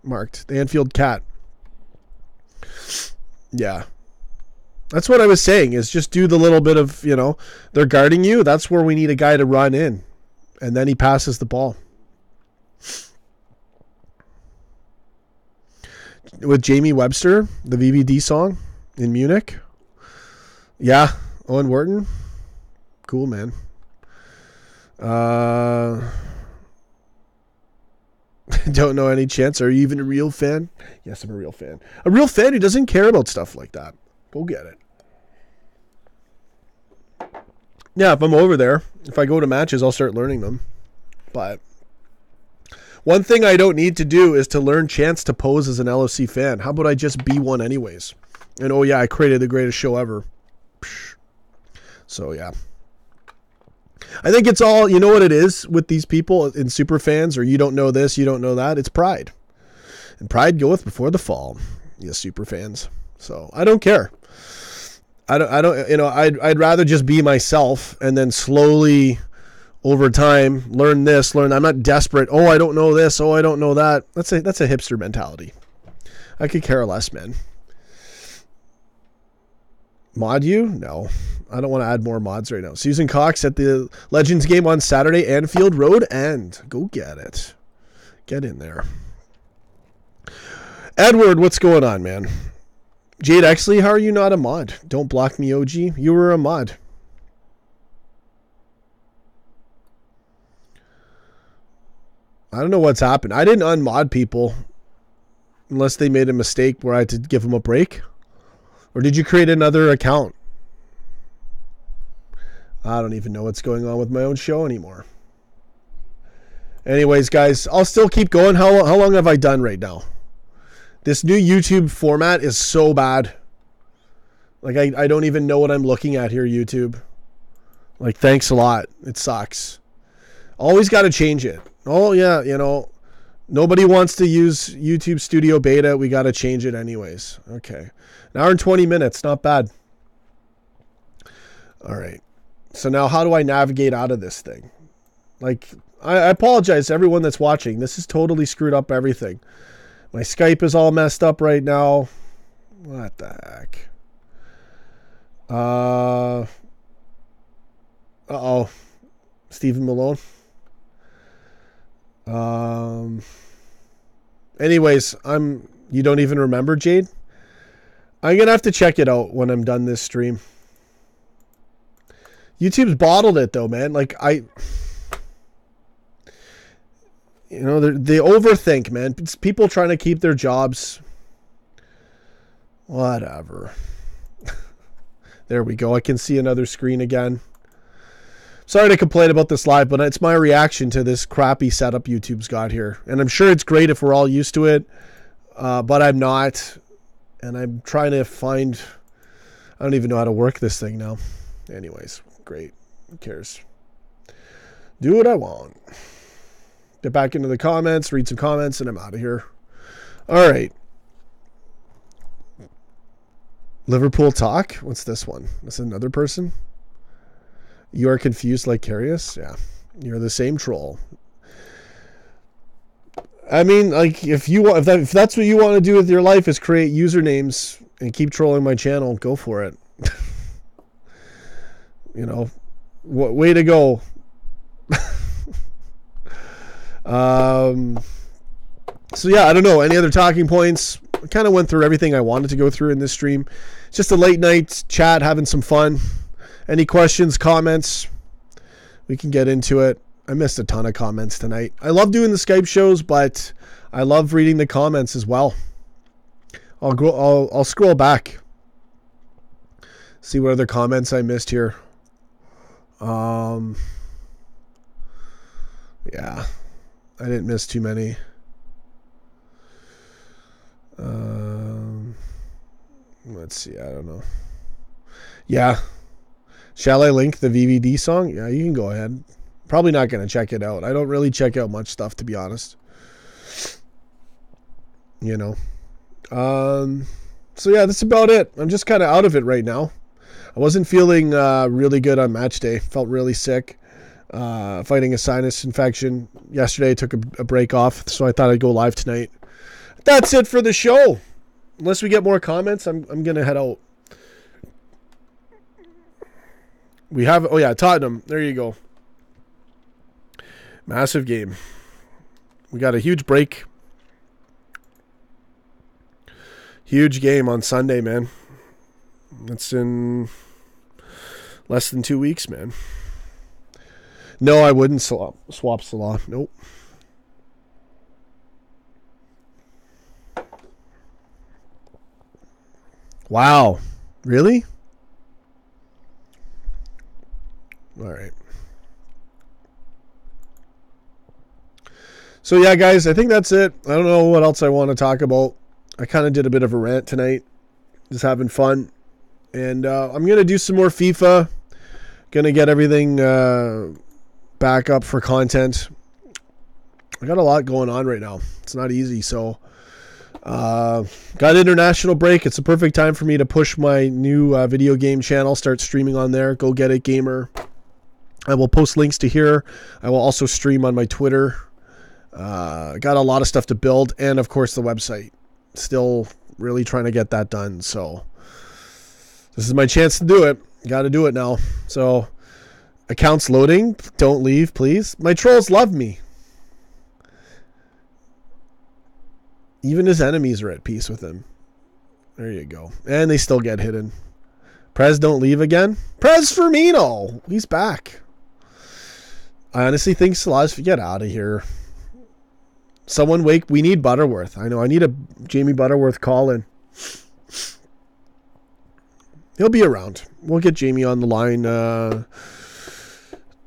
The Anfield Cat. Yeah. That's what I was saying, is just do the little bit of, they're guarding you. That's where we need a guy to run in. And then he passes the ball. With Jamie Webster, the VVD song in Munich. Yeah, Owen Wharton. Cool, man. Don't know any chance. Are you even a real fan? Yes, I'm a real fan. A real fan who doesn't care about stuff like that. Go get it. Yeah, if I'm over there, if I go to matches, I'll start learning them. But one thing I don't need to do is to learn chants to pose as an LFC fan. How about I just be one anyways? And oh yeah, I created the greatest show ever. So yeah. I think it's all, you know what it is with these people in super fans, or you don't know this, you don't know that. It's pride. And pride goeth before the fall. Yes, super fans. So I don't care. I don't, I'd rather just be myself and then slowly over time learn this, I'm not desperate. Oh, I don't know this. Oh, I don't know that. That's a hipster mentality. I could care less, man. Mod you? No. I don't want to add more mods right now. Susan Cox at the Legends game on Saturday, Anfield Road End. Go get it. Get in there. Edward, what's going on, man? Jade Exley, how are you not a mod? Don't block me, OG. You were a mod. I don't know what's happened. I didn't unmod people unless they made a mistake where I had to give them a break. Or did you create another account? I don't even know what's going on with my own show anymore. Anyways, guys, I'll still keep going. How long have I done right now? This new YouTube format is so bad. Like, I don't even know what I'm looking at here, YouTube. Like, thanks a lot. It sucks. Always got to change it. Oh, yeah, Nobody wants to use YouTube Studio Beta. We got to change it anyways. Okay. An hour and 20 minutes. Not bad. All right. So now how do I navigate out of this thing? Like, I apologize to everyone that's watching. This has totally screwed up everything. My Skype is all messed up right now. What the heck? Uh-oh. Stephen Malone. Anyways, you don't even remember, Jade? I'm going to have to check it out when I'm done this stream. YouTube's bottled it though, man. Like they overthink, man. It's people trying to keep their jobs. Whatever. There we go. I can see another screen again. Sorry to complain about this live, but it's my reaction to this crappy setup YouTube's got here. And I'm sure it's great if we're all used to it, but I'm not. And I'm trying to find... I don't even know how to work this thing now. Anyways, great. Who cares? Do what I want. Get back into the comments, read some comments, and I'm out of here. All right. Liverpool talk? What's this one? This another person? You are confused like Carius? Yeah. You're the same troll. I mean, like, if that's what you want to do with your life is create usernames and keep trolling my channel, go for it. You know, way to go. So yeah, I don't know. Any other talking points? I kind of went through everything I wanted to go through in this stream. It's just a late night chat, having some fun. Any questions, comments? We can get into it. I missed a ton of comments tonight. I love doing the Skype shows, but I love reading the comments as well. I'll scroll back. See what other comments I missed here. Yeah. I didn't miss too many. Let's see. I don't know. Yeah. Shall I link the VVD song? Yeah, you can go ahead. Probably not going to check it out. I don't really check out much stuff, to be honest. You know. So yeah, that's about it. I'm just kind of out of it right now. I wasn't feeling really good on match day. Felt really sick. Fighting a sinus infection. Yesterday I took a break off, so I thought I'd go live tonight. That's it for the show. Unless we get more comments, I'm going to head out. We have, oh yeah, Tottenham. There you go. Massive game. We got a huge break. Huge game on Sunday, man. That's in less than 2 weeks, man. No, I wouldn't swap Salah. Nope. Wow. Really? All right. So yeah, guys, I think that's it. I don't know what else I want to talk about. I kind of did a bit of a rant tonight. Just having fun. And I'm going to do some more FIFA. Going to get everything back up for content. I got a lot going on right now. It's not easy. So got international break. It's a perfect time for me to push my new video game channel. Start streaming on there. Go Get It Gamer. I will post links to here. I will also stream on my Twitter. Got a lot of stuff to build. And, of course, the website. Still really trying to get that done. So this is my chance to do it. Got to do it now. So accounts loading. Don't leave, please. My trolls love me. Even his enemies are at peace with him. There you go. And they still get hidden. Prez don't leave again. Prez Firmino. He's back. I honestly think Salah's get out of here. Someone wake. We need Butterworth. I know. I need a Jamie Butterworth call in. He'll be around. We'll get Jamie on the line.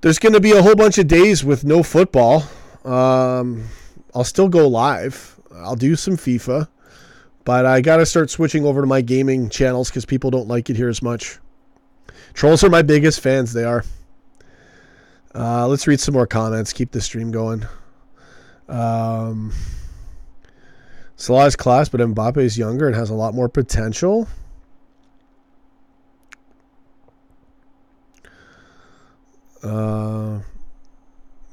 There's going to be a whole bunch of days with no football. I'll still go live. I'll do some FIFA. But I got to start switching over to my gaming channels because people don't like it here as much. Trolls are my biggest fans. They are. Let's read some more comments. Keep the stream going. Salah is class, but Mbappe is younger and has a lot more potential.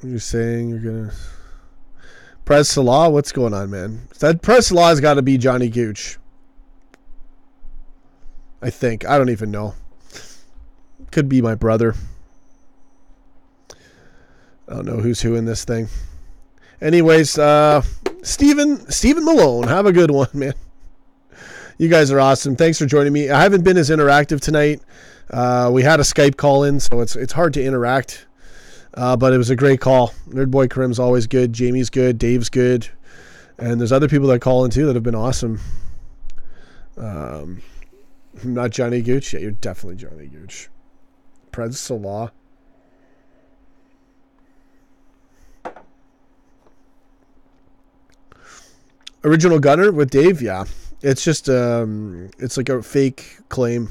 You're saying you're gonna Prez Salah? What's going on, man? That Prez Salah's got to be Johnny Gooch. I think. I don't even know. Could be my brother. I don't know who's who in this thing. Anyways, Stephen Malone, have a good one, man. You guys are awesome. Thanks for joining me. I haven't been as interactive tonight. We had a Skype call in, so it's hard to interact. But it was a great call. Nerd Boy Karim's always good. Jamie's good. Dave's good. And there's other people that call in too that have been awesome. Not Johnny Gooch. Yeah, you're definitely Johnny Gooch. Prez Salah. Original Gunner with Dave, yeah. It's just it's like a fake claim.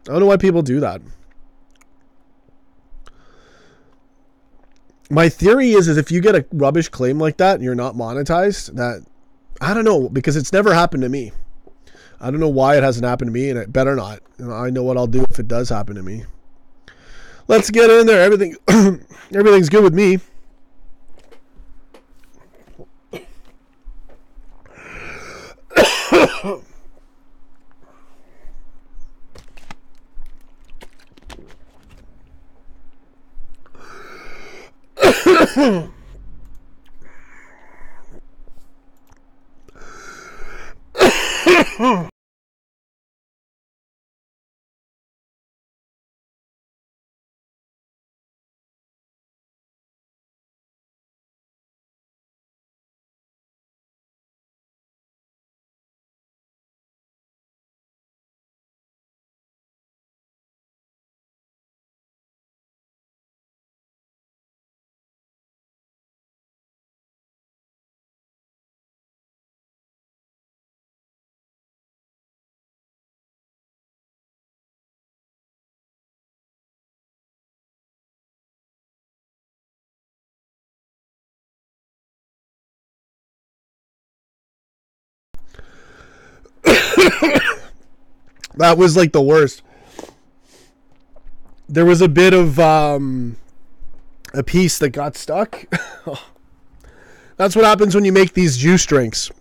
I don't know why people do that. My theory is if you get a rubbish claim like that and you're not monetized, that I don't know, because it's never happened to me. I don't know why it hasn't happened to me, and it better not. I know what I'll do if it does happen to me. Let's get in there. Everything's good with me. That was like the worst. There was a bit of a piece that got stuck. That's what happens when you make these juice drinks.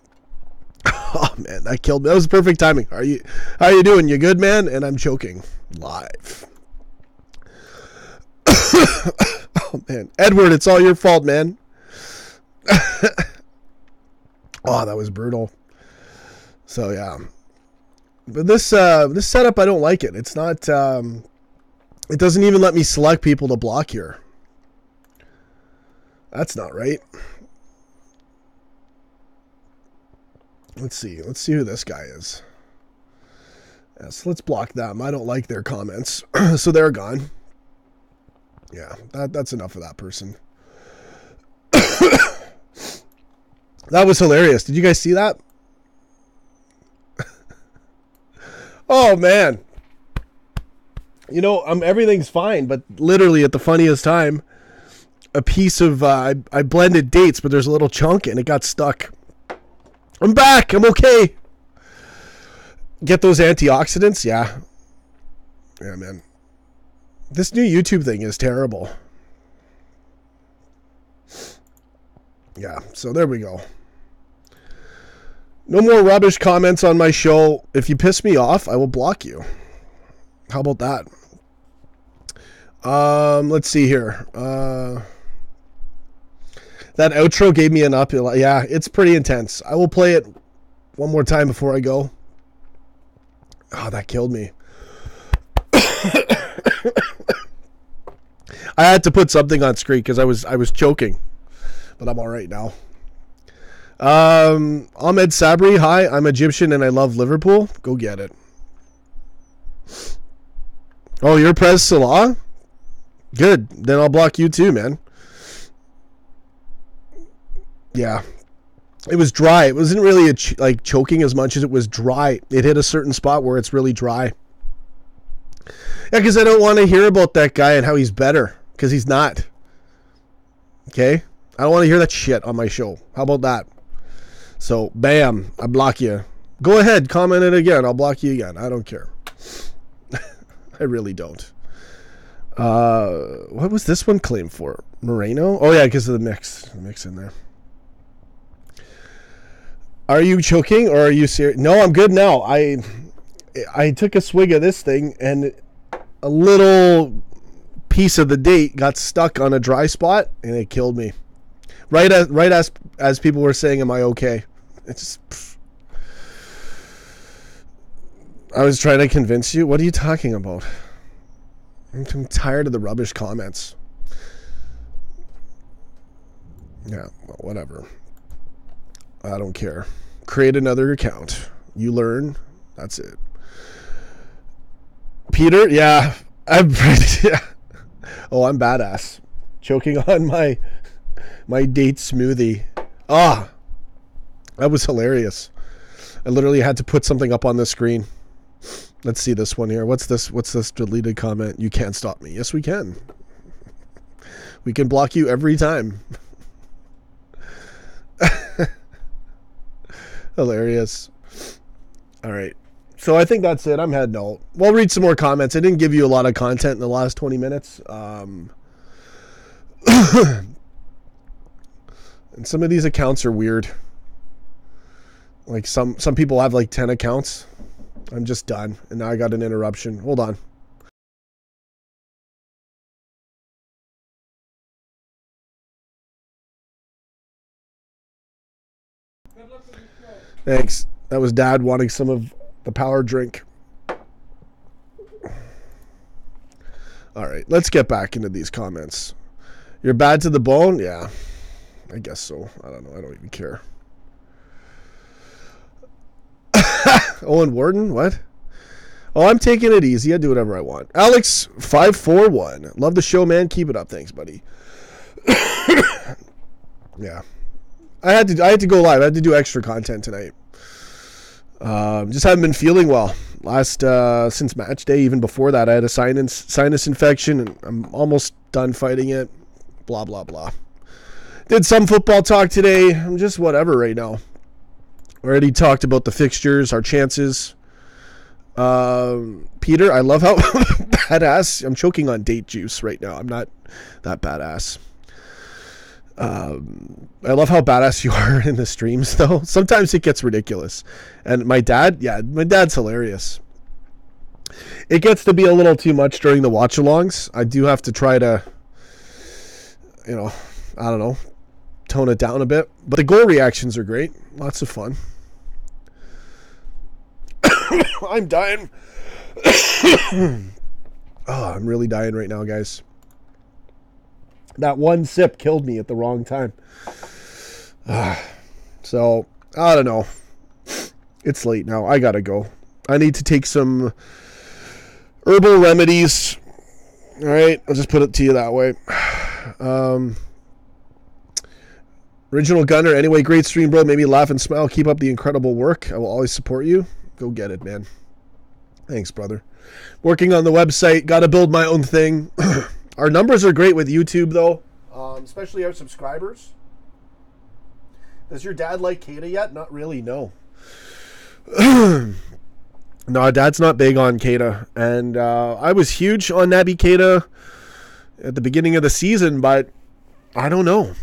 Oh man, that killed me. That was perfect timing. How you doing? You good, man? And I'm choking live. Oh man, Edward, it's all your fault, man. Oh, that was brutal. So yeah. But this setup, I don't like it. It's not. It doesn't even let me select people to block here. That's not right. Let's see. Let's see who this guy is. Yes, let's block them. I don't like their comments, so they're gone. Yeah, that's enough of that person. That was hilarious. Did you guys see that? Oh man. You know, everything's fine, but literally at the funniest time, a piece of I blended dates, but there's a little chunk and it got stuck. I'm back. I'm okay. Get those antioxidants? Yeah. Yeah, man. This new YouTube thing is terrible. Yeah, so there we go. No more rubbish comments on my show. If you piss me off, I will block you. How about that? Let's see here. That outro gave me an up. Yeah, it's pretty intense. I will play it one more time before I go. Oh, that killed me. I had to put something on screen because I was choking, but I'm all right now. Ahmed Sabri, hi, I'm Egyptian and I love Liverpool. Go get it. Oh, you're Prez Salah? Good. Then I'll block you too, man. Yeah. It was dry. It wasn't really like choking as much as it was dry. It hit a certain spot where it's really dry. Yeah, because I don't want to hear about that guy and how he's better. Because he's not. Okay? I don't want to hear that shit on my show. How about that? So, bam, I block you. Go ahead, comment it again. I'll block you again. I don't care. I really don't. What was this one claimed for? Moreno? Oh, yeah, because of the mix. The mix in there. Are you choking or are you serious? No, I'm good now. I took a swig of this thing and a little piece of the date got stuck on a dry spot and it killed me. Right as people were saying, am I okay? It's just, I was trying to convince you. What are you talking about? I'm tired of the rubbish comments. Yeah, well, whatever. I don't care. Create another account. You learn. That's it. Peter, yeah. Yeah. Oh, I'm badass. Choking on my date smoothie. Ah, that was hilarious. I literally had to put something up on the screen. Let's see this one here. What's this deleted comment? You can't stop me. Yes, we can. We can block you every time. Hilarious. All right. So I think that's it. I'm heading out. We'll read some more comments. I didn't give you a lot of content in the last 20 minutes. And some of these accounts are weird. Like some people have like 10 accounts. I'm just done. And now I got an interruption. Hold on. Thanks. That was Dad wanting some of the power drink. All right, let's get back into these comments. You're bad to the bone? Yeah, I guess so. I don't know. I don't even care. Owen Warden? What? Oh, I'm taking it easy. I do whatever I want. Alex541. Love the show, man. Keep it up. Thanks, buddy. Yeah. I had to go live. I had to do extra content tonight. Just haven't been feeling well. Since match day, even before that, I had a sinus infection, and I'm almost done fighting it. Blah, blah, blah. Did some football talk today. I'm just whatever right now. Already talked about the fixtures, our chances. Peter, I love how badass. I'm choking on date juice right now. I'm not that badass. I love how badass you are in the streams, though. Sometimes it gets ridiculous. And my dad's hilarious. It gets to be a little too much during the watch-alongs. I do have to try to, I don't know, tone it down a bit. But the goal reactions are great. Lots of fun. I'm dying. I'm really dying right now, guys. That one sip killed me at the wrong time. So, I don't know. It's late now. I gotta go. I need to take some herbal remedies. All right, I'll just put it to you that way. Original Gunner. Anyway, great stream, bro. Made me laugh and smile. Keep up the incredible work. I will always support you. Go get it, man. Thanks, brother. Working on the website. Got to build my own thing. Our numbers are great with YouTube, though, especially our subscribers. Does your dad like Kata yet? Not really, no. No, Dad's not big on Kata. And I was huge on Naby Keita at the beginning of the season, but I don't know.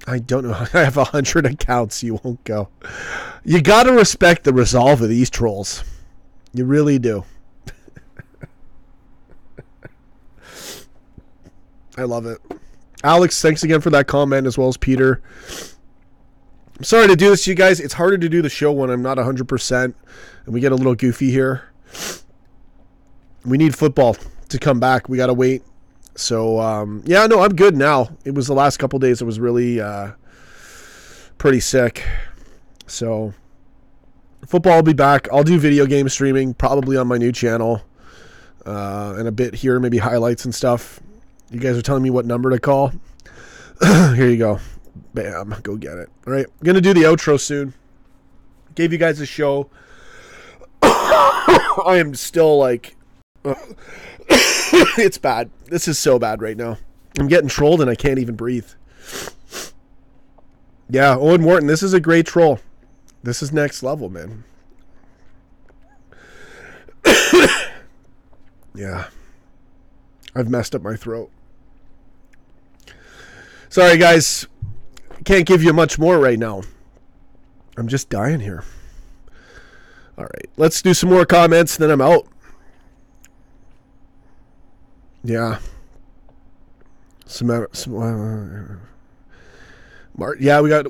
I don't know. I have 100 accounts. You won't go. You got to respect the resolve of these trolls. You really do. I love it. Alex, thanks again for that comment, as well as Peter. I'm sorry to do this to you guys. It's harder to do the show when I'm not 100%, and we get a little goofy here. We need football to come back. We got to wait. So, yeah, no, I'm good now. It was the last couple days I was really pretty sick. So, football will be back. I'll do video game streaming, probably on my new channel, and a bit here, maybe highlights and stuff. You guys are telling me what number to call. Here you go. Bam. Go get it. All right. I'm going to do the outro soon. Gave you guys a show. I am still like... it's bad. This is so bad right now. I'm getting trolled and I can't even breathe. Yeah, Owen Wharton, this is a great troll. This is next level, man. Yeah. I've messed up my throat. Sorry, guys. Can't give you much more right now. I'm just dying here. All right. Let's do some more comments, then I'm out. Yeah. Yeah, we got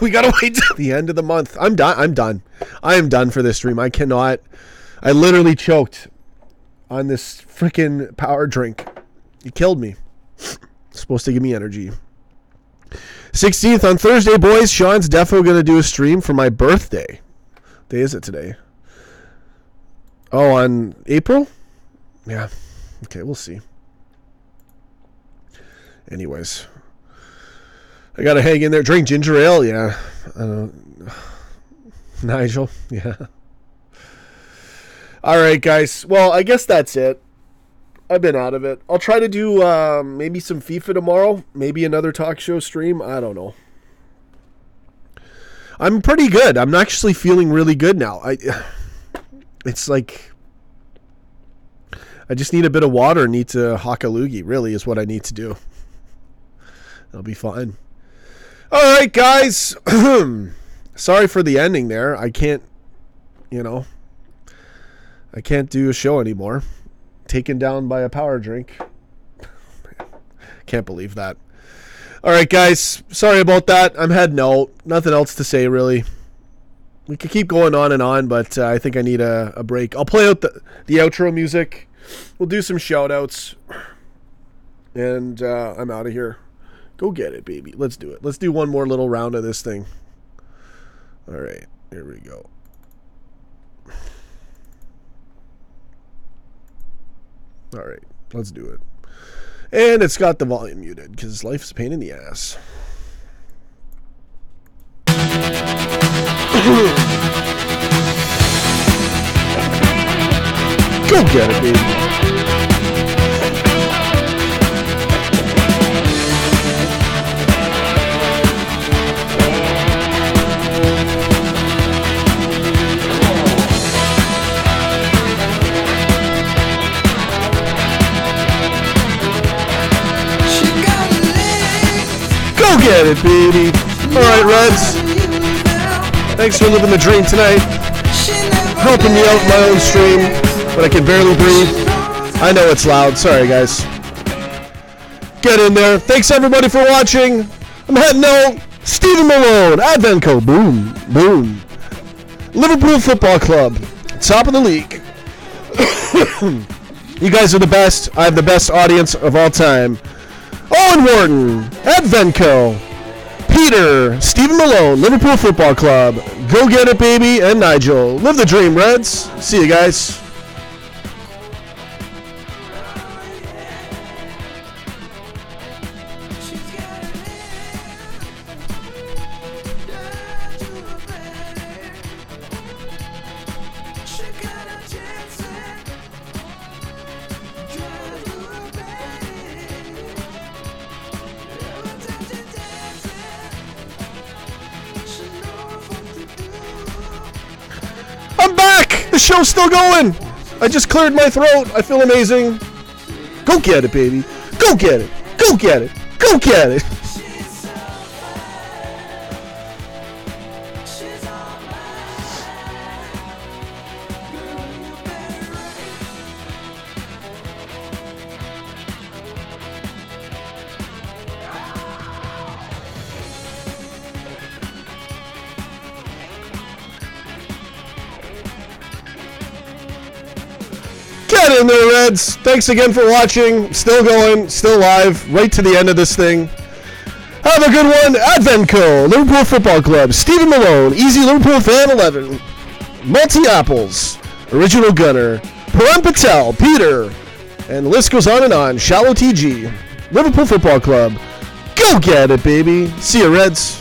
we got to wait till the end of the month. I'm done. I am done for this stream. I cannot. I literally choked on this freaking power drink. It killed me. It's supposed to give me energy. 16th on Thursday, boys. Sean's defo going to do a stream for my birthday. What day is it today? Oh, on April? Yeah. Okay, we'll see. Anyways. I got to hang in there. Drink ginger ale? Yeah. Nigel? Yeah. All right, guys. Well, I guess that's it. I've been out of it. I'll try to do maybe some FIFA tomorrow. Maybe another talk show stream. I don't know. I'm pretty good. I'm actually feeling really good now. It's like I just need a bit of water and need to hock a loogie, really, is what I need to do. I'll be fine. All right, guys. Sorry for the ending there. I can't, I can't do a show anymore. Taken down by a power drink. Can't believe that. All right, guys. Sorry about that. I'm heading out. Nothing else to say, really. We could keep going on and on, but I think I need a break. I'll play out the outro music. We'll do some shout-outs. And I'm out of here. Go get it, baby. Let's do it. Let's do one more little round of this thing. All right. Here we go. All right, let's do it. And it's got the volume muted because life's a pain in the ass. Go get it, baby. Go get it, baby. All right, Reds. Thanks for living the dream tonight. Helping me out in my own stream, but I can barely breathe. I know it's loud. Sorry, guys. Get in there. Thanks, everybody, for watching. I'm heading out. Stephen Malone, Advenco. Boom, boom. Liverpool Football Club. Top of the league. You guys are the best. I have the best audience of all time. Owen Wharton, Advenco, Peter, Stephen Malone, Liverpool Football Club, Go Get It, baby, and Nigel. Live the dream, Reds. See you guys. Show's still going. I just cleared my throat. I feel amazing. Go get it, baby. Go get it. Go get it. Go get it. In there, Reds. Thanks again for watching. Still going, still live, right to the end of this thing. Have a good one. Advenco, Liverpool Football Club, Stephen Malone, Easy Liverpool Fan 11, Multi Apples, Original Gunner, Param Patel, Peter, and the list goes on and on. Shallow TG, Liverpool Football Club. Go get it, baby. See you, Reds.